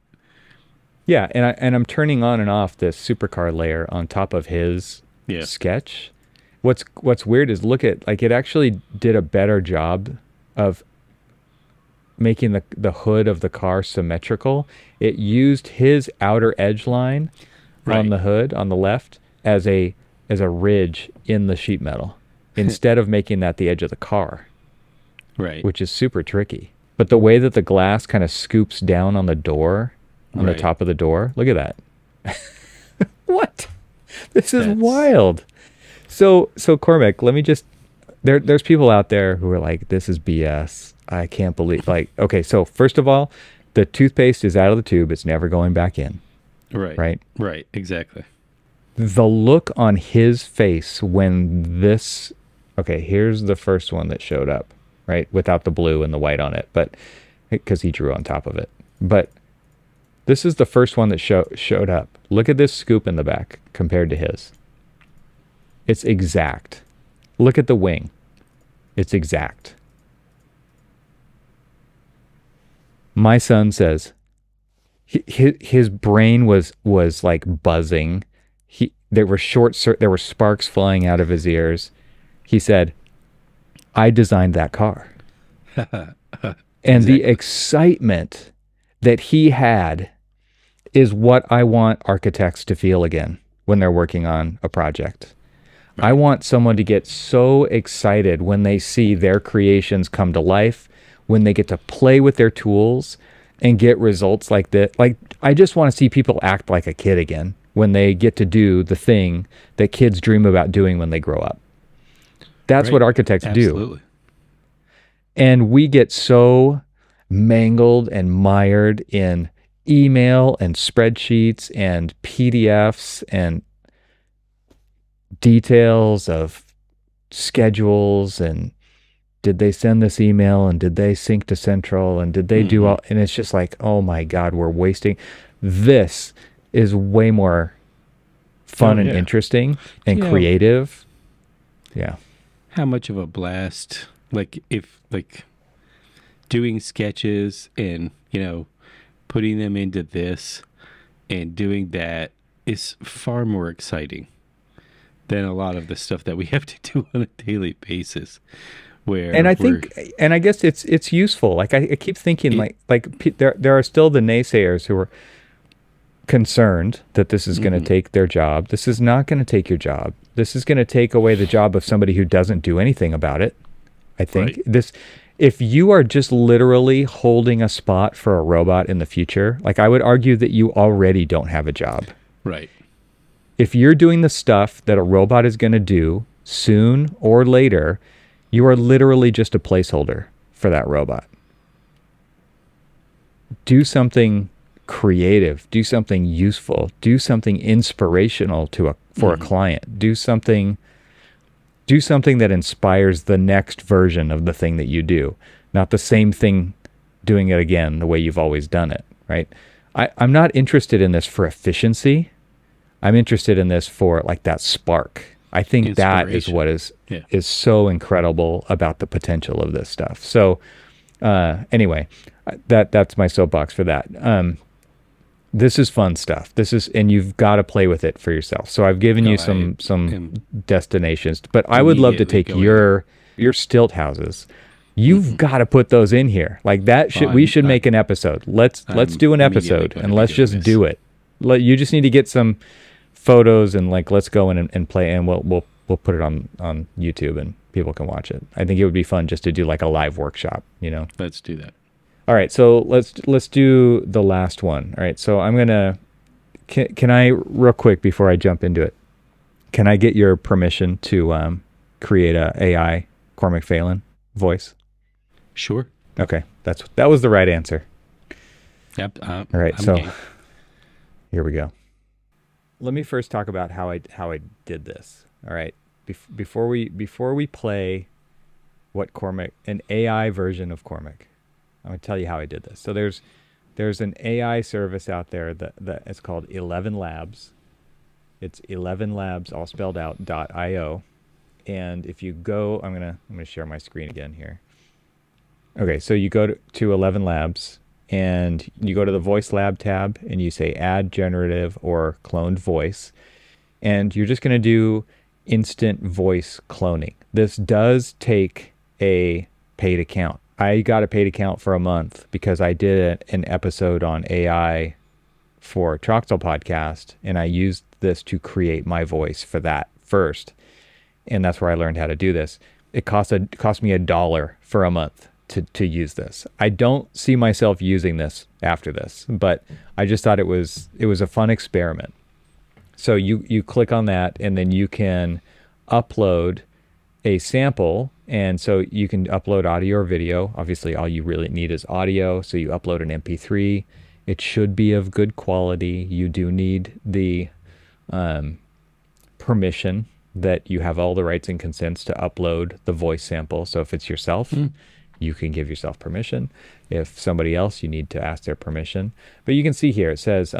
Yeah, and I'm turning on and off this supercar layer on top of his sketch. What's weird is look at it actually did a better job of making the hood of the car symmetrical. It used his outer edge line on the hood on the left as a ridge in the sheet metal instead of making that the edge of the car. Right. Which is super tricky. But the way that the glass kind of scoops down on the door, on the top of the door, look at that. What? This is wild. So Cormac, let me just, there's people out there who are like, this is BS. I can't believe, like, okay, so first of all, the toothpaste is out of the tube. It's never going back in. Right. Exactly. The look on his face when this, okay, here's the first one that showed up, right? Without the blue and the white on it, but because he drew on top of it. But this is the first one that showed up. Look at this scoop in the back compared to his. It's exact. Look at the wing. It's exact. My son says his brain was like buzzing. There were sparks flying out of his ears. He said, "I designed that car." And the excitement that he had is what I want architects to feel again when they're working on a project. Right. I want someone to get so excited when they see their creations come to life, when they get to play with their tools and get results like that. Like, I just want to see people act like a kid again when they get to do the thing that kids dream about doing when they grow up. That's what architects do. And we get so mangled and mired in email and spreadsheets and PDFs and details of schedules and did they send this email and did they sync to central and did they do all, and it's just like, oh my God, we're wasting. This is way more fun and interesting and creative. Yeah. How much of a blast, like if like doing sketches and, you know, putting them into this and doing that is far more exciting than a lot of the stuff that we have to do on a daily basis. And I think, and I guess it's useful. Like I keep thinking, there are still the naysayers who are concerned that this is going to take their job. This is not going to take your job. This is going to take away the job of somebody who doesn't do anything about it. I think if you are just literally holding a spot for a robot in the future, like I would argue that you already don't have a job. Right. If you're doing the stuff that a robot is going to do soon or later, you are literally just a placeholder for that robot. Do something creative, do something useful, do something inspirational for a client. Do something that inspires the next version of the thing that you do, not the same thing doing it again the way you've always done it, right? I'm not interested in this for efficiency. I'm interested in this for like that spark. I think that is what is so incredible about the potential of this stuff. So anyway, that's my soapbox for that. This is fun stuff. And you've got to play with it for yourself. So I've given you some destinations, but I would love to take your stilt houses. You've got to put those in here. Like that we should make an episode. Let's do an episode and let's just do it. You just need to get some photos and like let's go in and play, and we'll put it on YouTube and people can watch it. I think it would be fun just to do like a live workshop, you know. Let's do that. All right, so let's do the last one. All right, so I'm gonna can I real quick before I jump into it, can I get your permission to create a AI Cormac Phelan voice? Sure. Okay, that was the right answer. Yep. All right, here we go. Let me first talk about how I did this. All right, before we play what Cormac, an AI version of Cormac, I'm going to tell you how I did this. So there's an AI service out there that is called 11 Labs. It's 11 Labs all spelled out .io. And if you go, I'm going to share my screen again here. Okay, so you go to 11 Labs and you go to the Voice Lab tab and you say add generative or cloned voice. And you're just going to do instant voice cloning. This does take a paid account. I got a paid account for a month because I did an episode on AI for Troxel podcast, and I used this to create my voice for that first. And that's where I learned how to do this. It cost me $1 for a month to use this. I don't see myself using this after this, but I just thought it was a fun experiment. So you click on that, and then you can upload a sample, and so you can upload audio or video. Obviously, all you really need is audio, so you upload an MP3. It should be of good quality. You do need the permission that you have all the rights and consents to upload the voice sample. So if it's yourself, you can give yourself permission. If somebody else, you need to ask their permission. But you can see here, it says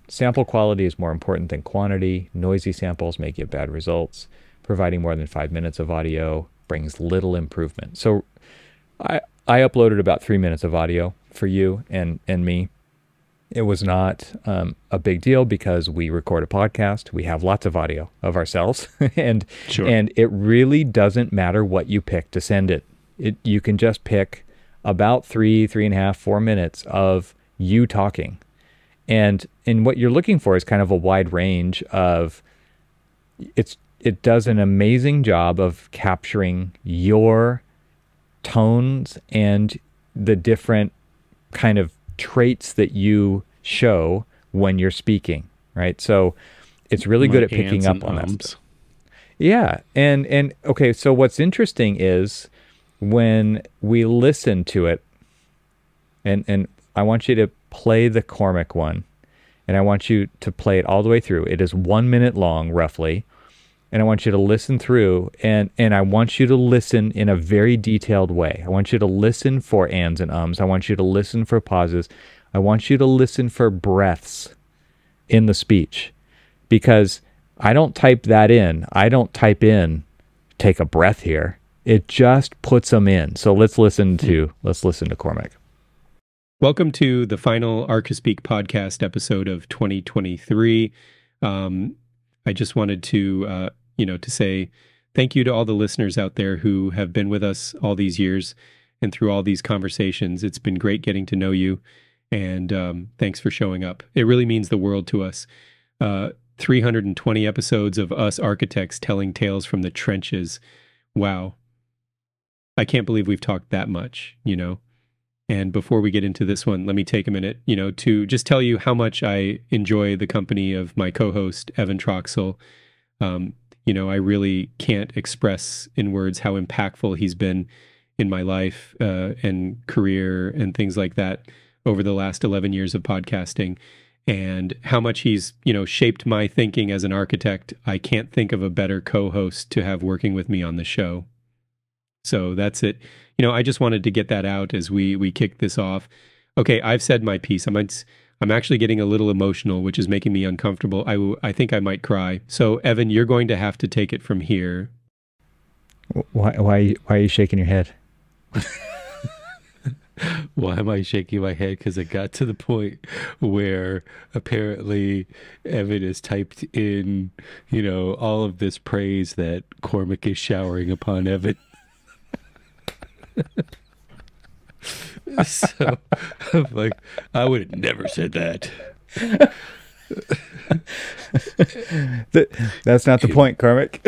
sample quality is more important than quantity. Noisy samples may give bad results. Providing more than 5 minutes of audio brings little improvement. So I uploaded about 3 minutes of audio for you and me. It was not a big deal because we record a podcast. We have lots of audio of ourselves, and it really doesn't matter what you pick to send it. You can just pick about 3.5, 4 minutes of you talking, and what you're looking for is kind of a wide range of. It does an amazing job of capturing your tones and the different kind of traits that you show when you're speaking, right? So it's really good at picking up on that stuff. Yeah. And okay, so what's interesting is when we listen to it, and I want you to play the Cormac one, and I want you to play it all the way through. It is 1 minute long, roughly. And I want you to listen through, and I want you to listen in a very detailed way. I want you to listen for ands and ums. I want you to listen for pauses. I want you to listen for breaths in the speech, because I don't type that in. I don't type in, take a breath here. It just puts them in. So let's listen to Cormac. Welcome to the final Archispeak podcast episode of 2023. I just wanted to, to say thank you to all the listeners out there who have been with us all these years and through all these conversations. It's been great getting to know you, and thanks for showing up. It really means the world to us. 320 episodes of us architects telling tales from the trenches. Wow. I can't believe we've talked that much, And before we get into this one, let me take a minute, to just tell you how much I enjoy the company of my co-host, Evan Troxel. I really can't express in words how impactful he's been in my life and career and things like that over the last 11 years of podcasting, and how much he's, shaped my thinking as an architect. I can't think of a better co-host to have working with me on the show. So that's it. I just wanted to get that out as we kick this off. Okay, I've said my piece. I'm actually getting a little emotional, which is making me uncomfortable. I think I might cry. So, Evan, you're going to have to take it from here. Why are you shaking your head? Why am I shaking my head? Because it got to the point where apparently Evan has typed in, all of this praise that Cormac is showering upon Evan. So I'm like, I would have never said that. That's not the point, Cormac.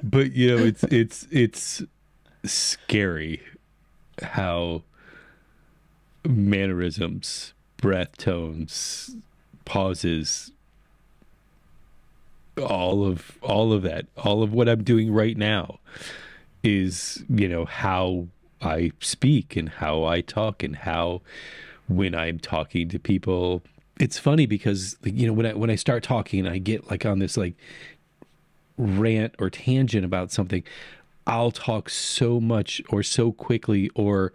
But it's scary how mannerisms, breath tones, pauses, all of that, all of what I'm doing right now is, how I speak and how I talk, and how when I'm talking to people, it's funny because when I start talking and I get like on this like rant or tangent about something, I'll talk so much or so quickly or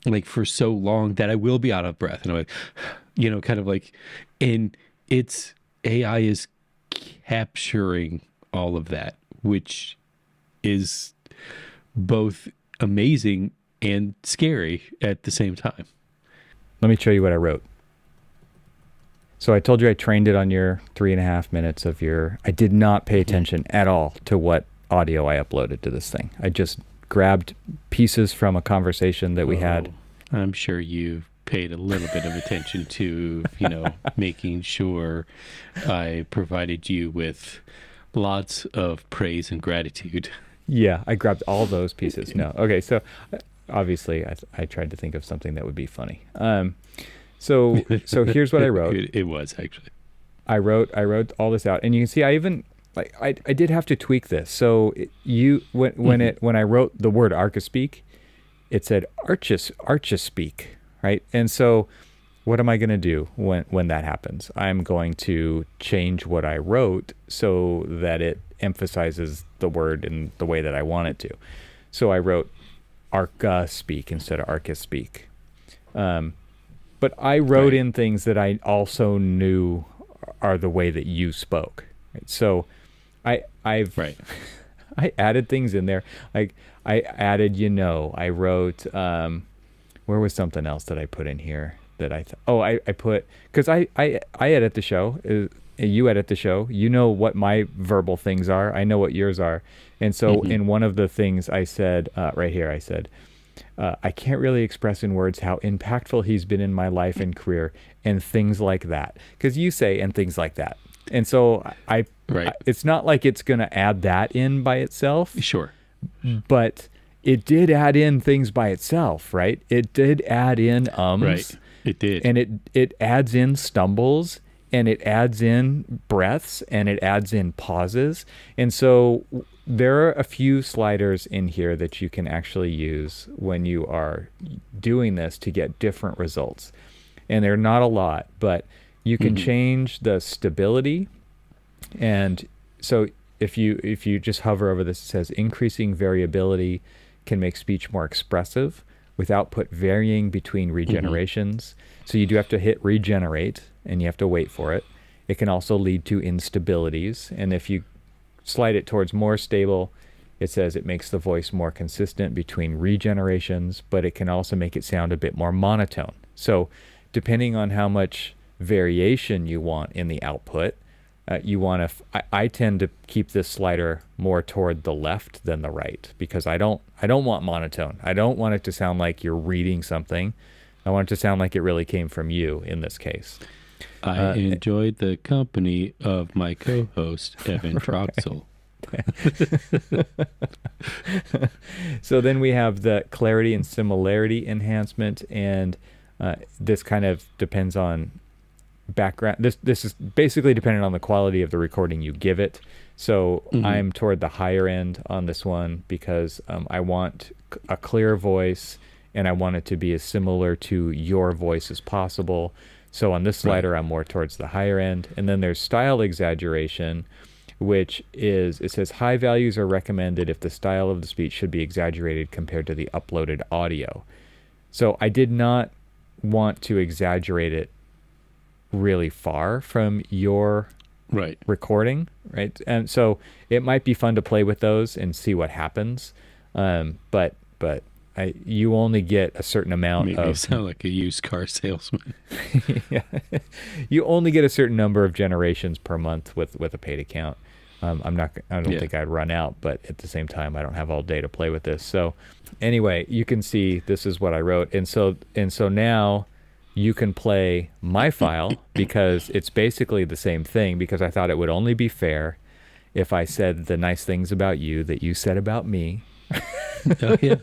like for so long that I will be out of breath, and I'm like, kind of like, and it's AI is capturing all of that, which is both amazing and scary at the same time. Let me show you what I wrote. So I told you I trained it on your 3.5 minutes of I did not pay attention at all to what audio I uploaded to this thing. I just grabbed pieces from a conversation that we had. I'm sure you paid a little bit of attention to, making sure I provided you with lots of praise and gratitude. Yeah, I grabbed all those pieces. No. Okay, so obviously I tried to think of something that would be funny. So here's what I wrote. It was actually. I wrote all this out, and you can see I even like I did have to tweak this. So when I wrote the word Archispeak, it said Archispeak, right? And so what am I going to do when that happens? I'm going to change what I wrote so that it emphasizes the word in the way that I want it to. So I wrote Archispeak instead of Archispeak. But I wrote in things that I also knew are the way that you spoke. Right? So I've I added things in there. Like I added, I wrote, where was something else that I put in here that I put, because I edit the show, you edit the show, you know what my verbal things are, I know what yours are. And so in one of the things I said, right here, I said, I can't really express in words how impactful he's been in my life and career and things like that. Because you say, and things like that. And so it's not like it's going to add that in by itself. Sure. But it did add in things by itself, right? It did add in ums. Right. It did. And it adds in stumbles, and it adds in breaths, and it adds in pauses. And so there are a few sliders in here that you can actually use when you are doing this to get different results. And they're not a lot, but you can change the stability. And so if you just hover over this, it says increasing variability can make speech more expressive with output varying between regenerations. So you do have to hit regenerate, and you have to wait for it. It can also lead to instabilities. And if you slide it towards more stable, it says it makes the voice more consistent between regenerations, but it can also make it sound a bit more monotone. So depending on how much variation you want in the output, I tend to keep this slider more toward the left than the right, because I don't want monotone. I don't want it to sound like you're reading something. I want it to sound like it really came from you in this case. I enjoyed the company of my co-host, Evan Troxel. So then we have the clarity and similarity enhancement, and this kind of depends on background. This is basically dependent on the quality of the recording you give it. So I'm toward the higher end on this one because I want a clear voice, and I want it to be as similar to your voice as possible. So on this slider, I'm more towards the higher end. And then there's style exaggeration, which is, it says high values are recommended if the style of the speech should be exaggerated compared to the uploaded audio. So I did not want to exaggerate it really far from your recording, right? And so it might be fun to play with those and see what happens. But you only get a certain amount Made of... me sound like a used car salesman. Yeah. You only get a certain number of generations per month with a paid account. I don't think I'd run out, but at the same time, I don't have all day to play with this. So anyway, you can see this is what I wrote. And so now you can play my file because it's basically the same thing, because I thought it would only be fair if I said the nice things about you that you said about me. Oh, yeah.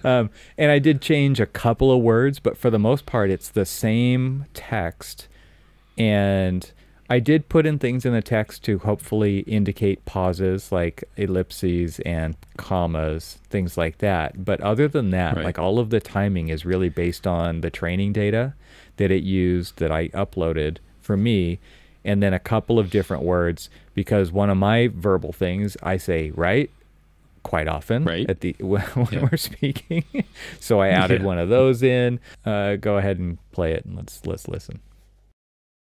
And I did change a couple of words, but for the most part, it's the same text. And I did put in things in the text to hopefully indicate pauses like ellipses and commas, things like that. But other than that, like all of the timing is really based on the training data that it used that I uploaded for me. And then a couple of different words, because one of my verbal things, I say, right? Quite often at the when we're speaking. So I added one of those in. Go ahead and play it, and let's listen.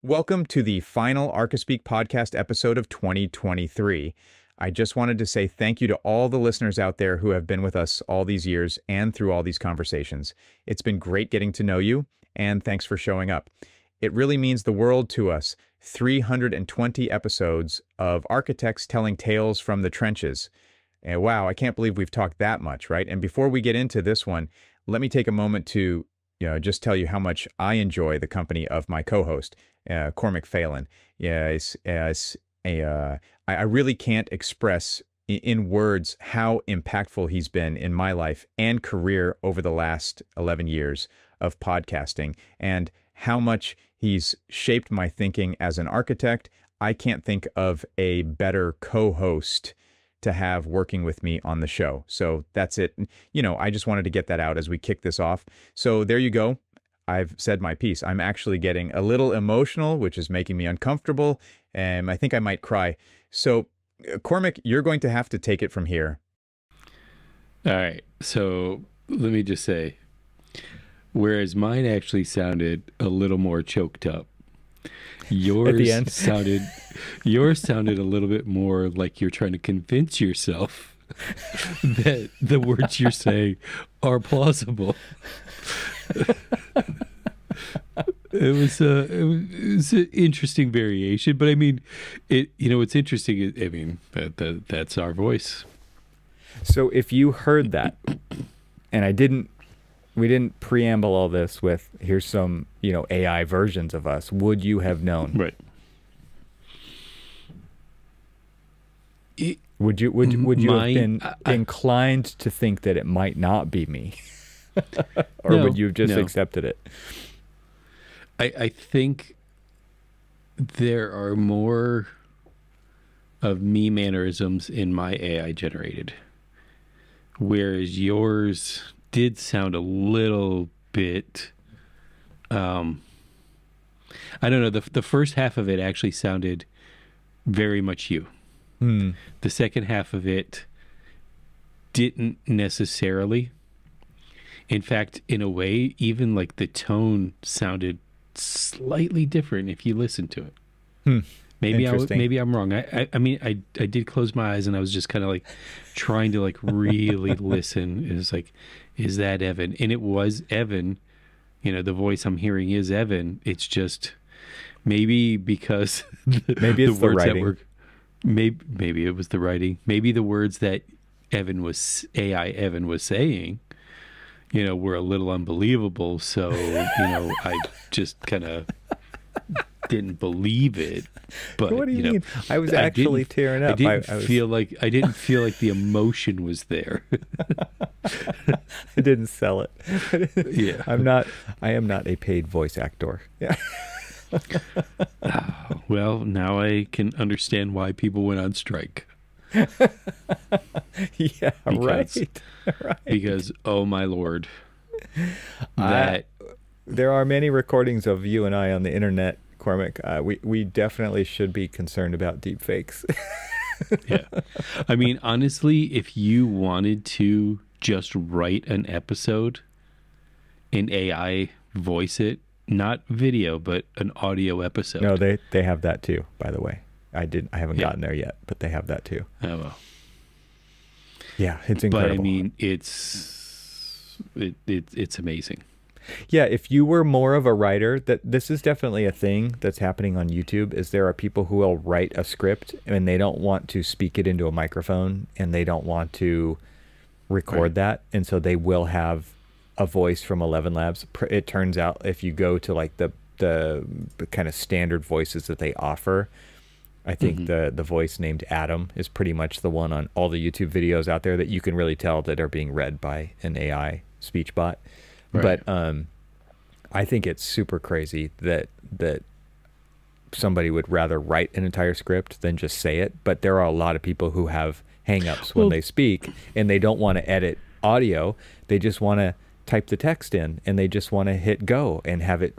Welcome to the final Archispeak podcast episode of 2023. I just wanted to say thank you to all the listeners out there who have been with us all these years and through all these conversations. It's been great getting to know you, and thanks for showing up. It really means the world to us. 320 episodes of architects telling tales from the trenches. And wow, I can't believe we've talked that much, right? And before we get into this one, let me take a moment to just tell you how much I enjoy the company of my co-host, Cormac Phelan. I really can't express in words how impactful he's been in my life and career over the last 11 years of podcasting, and how much he's shaped my thinking as an architect. I can't think of a better co-host to have working with me on the show. So that's it. You know, I just wanted to get that out as we kick this off. So there you go. I've said my piece. I'm actually getting a little emotional, which is making me uncomfortable, and I think I might cry. So, Cormac, you're going to have to take it from here. All right. So let me just say, whereas mine actually sounded a little more choked up, yours at the end. yours sounded a little bit more like you're trying to convince yourself that the words you're saying are plausible. It was an interesting variation, but I mean, what's interesting. I mean, that's our voice. So if you heard that, and we didn't preamble all this with here's some AI versions of us, would you have known? Right. Would you have been inclined to think that it might not be me? Or would you have just accepted it? I think there are more of me mannerisms in my AI generated, whereas yours did sound a little bit, I don't know, the first half of it actually sounded very much you. The second half of it didn't necessarily. In fact, in a way, even like the tone sounded slightly different if you listen to it. Maybe I'm wrong. I mean, I did close my eyes and I was just kind of like trying to like really listen. It was like, is that Evan? And it was Evan. The voice I'm hearing is Evan. It's just maybe because maybe it's the writing. Maybe it was the writing. Maybe the words that AI Evan was saying, were a little unbelievable. So, I just kind of didn't believe it. But what do you mean? I was actually tearing up. I didn't feel like the emotion was there. I didn't sell it. Yeah. I am not a paid voice actor. Yeah. Well, now I can understand why people went on strike. Yeah, right. Because, oh my Lord, there are many recordings of you and I on the internet, Cormac. We definitely should be concerned about deep fakes. Yeah. I mean, honestly, if you wanted to just write an episode in AI, voice it, not video, but an audio episode. No, they have that too, by the way. I haven't gotten there yet, but they have that too. Oh, well. Yeah, it's incredible. But I mean, it's amazing. Yeah, if you were more of a writer, this is definitely a thing that's happening on YouTube, is there are people who will write a script and they don't want to speak it into a microphone and they don't want to record that. And so they will have a voice from 11 Labs. It turns out if you go to like the kind of standard voices that they offer, I think the voice named Adam is pretty much the one on all the YouTube videos out there that you can really tell that are being read by an AI speech bot. Right. But I think it's super crazy that somebody would rather write an entire script than just say it. But there are a lot of people who have hang-ups when they speak, and they don't want to edit audio. They just want to type the text in, and they just want to hit go and have it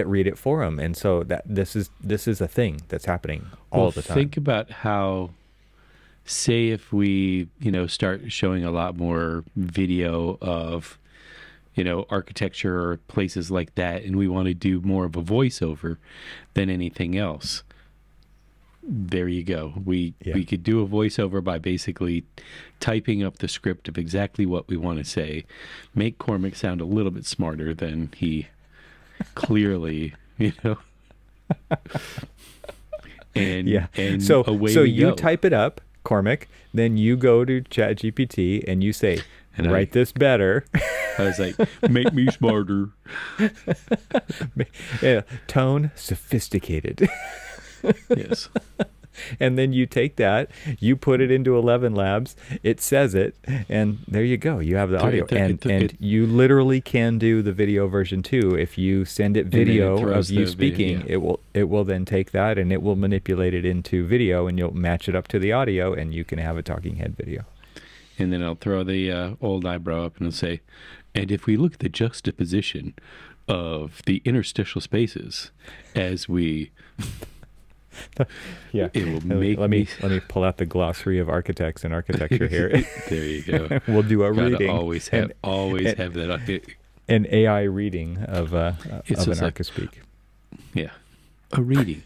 read it for them. And so this is a thing that's happening all the time. Think about how, say, if we start showing a lot more video of architecture or places like that, and we want to do more of a voiceover than anything else. There you go. We could do a voiceover by basically typing up the script of exactly what we want to say, make Cormac sound a little bit smarter than he clearly, and so away so we you go. Type it up, Cormac, then you go to ChatGPT and you say, and write this better. I was like, make me smarter. Yeah, tone sophisticated. Yes. And then you take that, you put it into 11 Labs, it says it, and there you go. You have the audio. And you literally can do the video version too. If you send it video of you speaking, video, it will then take that and it will manipulate it into video, and you'll match it up to the audio, and you can have a talking head video. And then I'll throw the old eyebrow up and I'll say, and if we look at the juxtaposition of the interstitial spaces as we... Yeah, it will make let me pull out the glossary of architects and architecture here. There you go. We'll do a reading. Always have that. An AI reading of an Archispeak. Yeah, a reading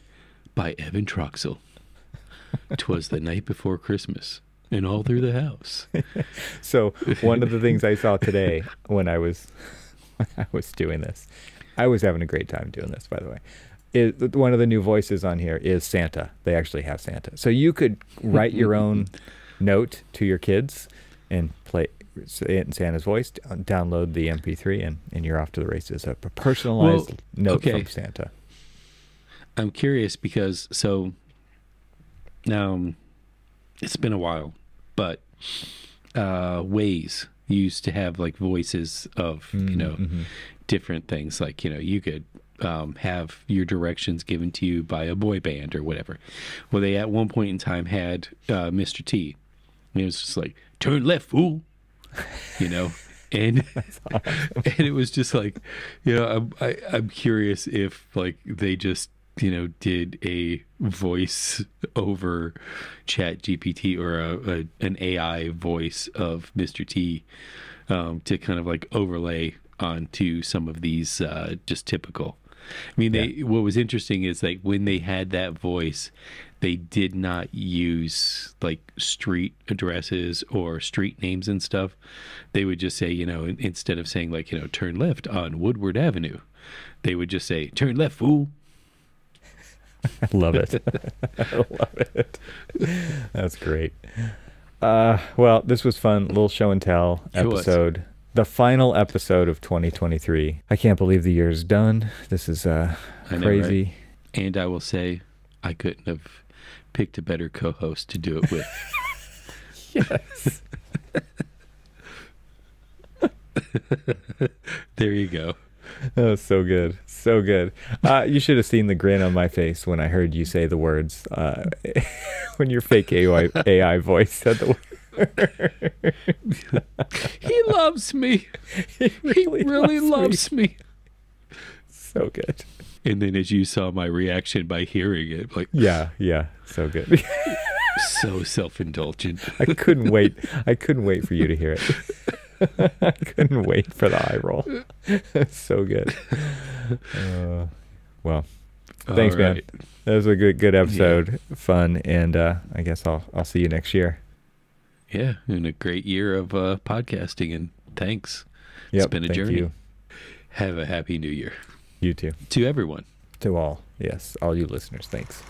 by Evan Troxel. 'Twas the night before Christmas, and all through the house. So one of the things I saw today when I was doing this, I was having a great time doing this, by the way. One of the new voices on here is Santa. They actually have Santa. So you could write your own note to your kids and play it in Santa's voice, download the MP3, and you're off to the races. A personalized note from Santa. I'm curious because, so now it's been a while, but Waze used to have like voices of, different things. Like, you could have your directions given to you by a boy band or whatever. Well, they at one point in time had Mr. T. And it was just like, turn left, fool. And awesome. And it was just like, I'm curious if like they just did a voice over Chat GPT or an AI voice of Mr. T to kind of like overlay onto some of these just typical. I mean, what was interesting is like when they had that voice, they did not use like street addresses or street names and stuff. They would just say, instead of saying like, turn left on Woodward Avenue, they would just say, turn left, fool. I love it. I love it. That's great. Well, this was fun. Little show and tell episode. The final episode of 2023. I can't believe the year's done. This is crazy. Right? And I will say, I couldn't have picked a better co-host to do it with. Yes. There you go. Oh, so good. So good. You should have seen the grin on my face when I heard you say the words, when your fake AI voice said the words. He loves me. He really loves me. So good. And then as you saw my reaction by hearing it, like, yeah, so good. So self-indulgent. I couldn't wait for you to hear it. I couldn't wait for the eye roll. So good. Well, thanks, man. That was a good episode. Yeah. Fun, and I guess I'll see you next year. Yeah, and a great year of podcasting, and thanks. Yep, it's been a journey. You. Have a happy new year. You too. To everyone. To all. Yes, all you listeners. Thanks.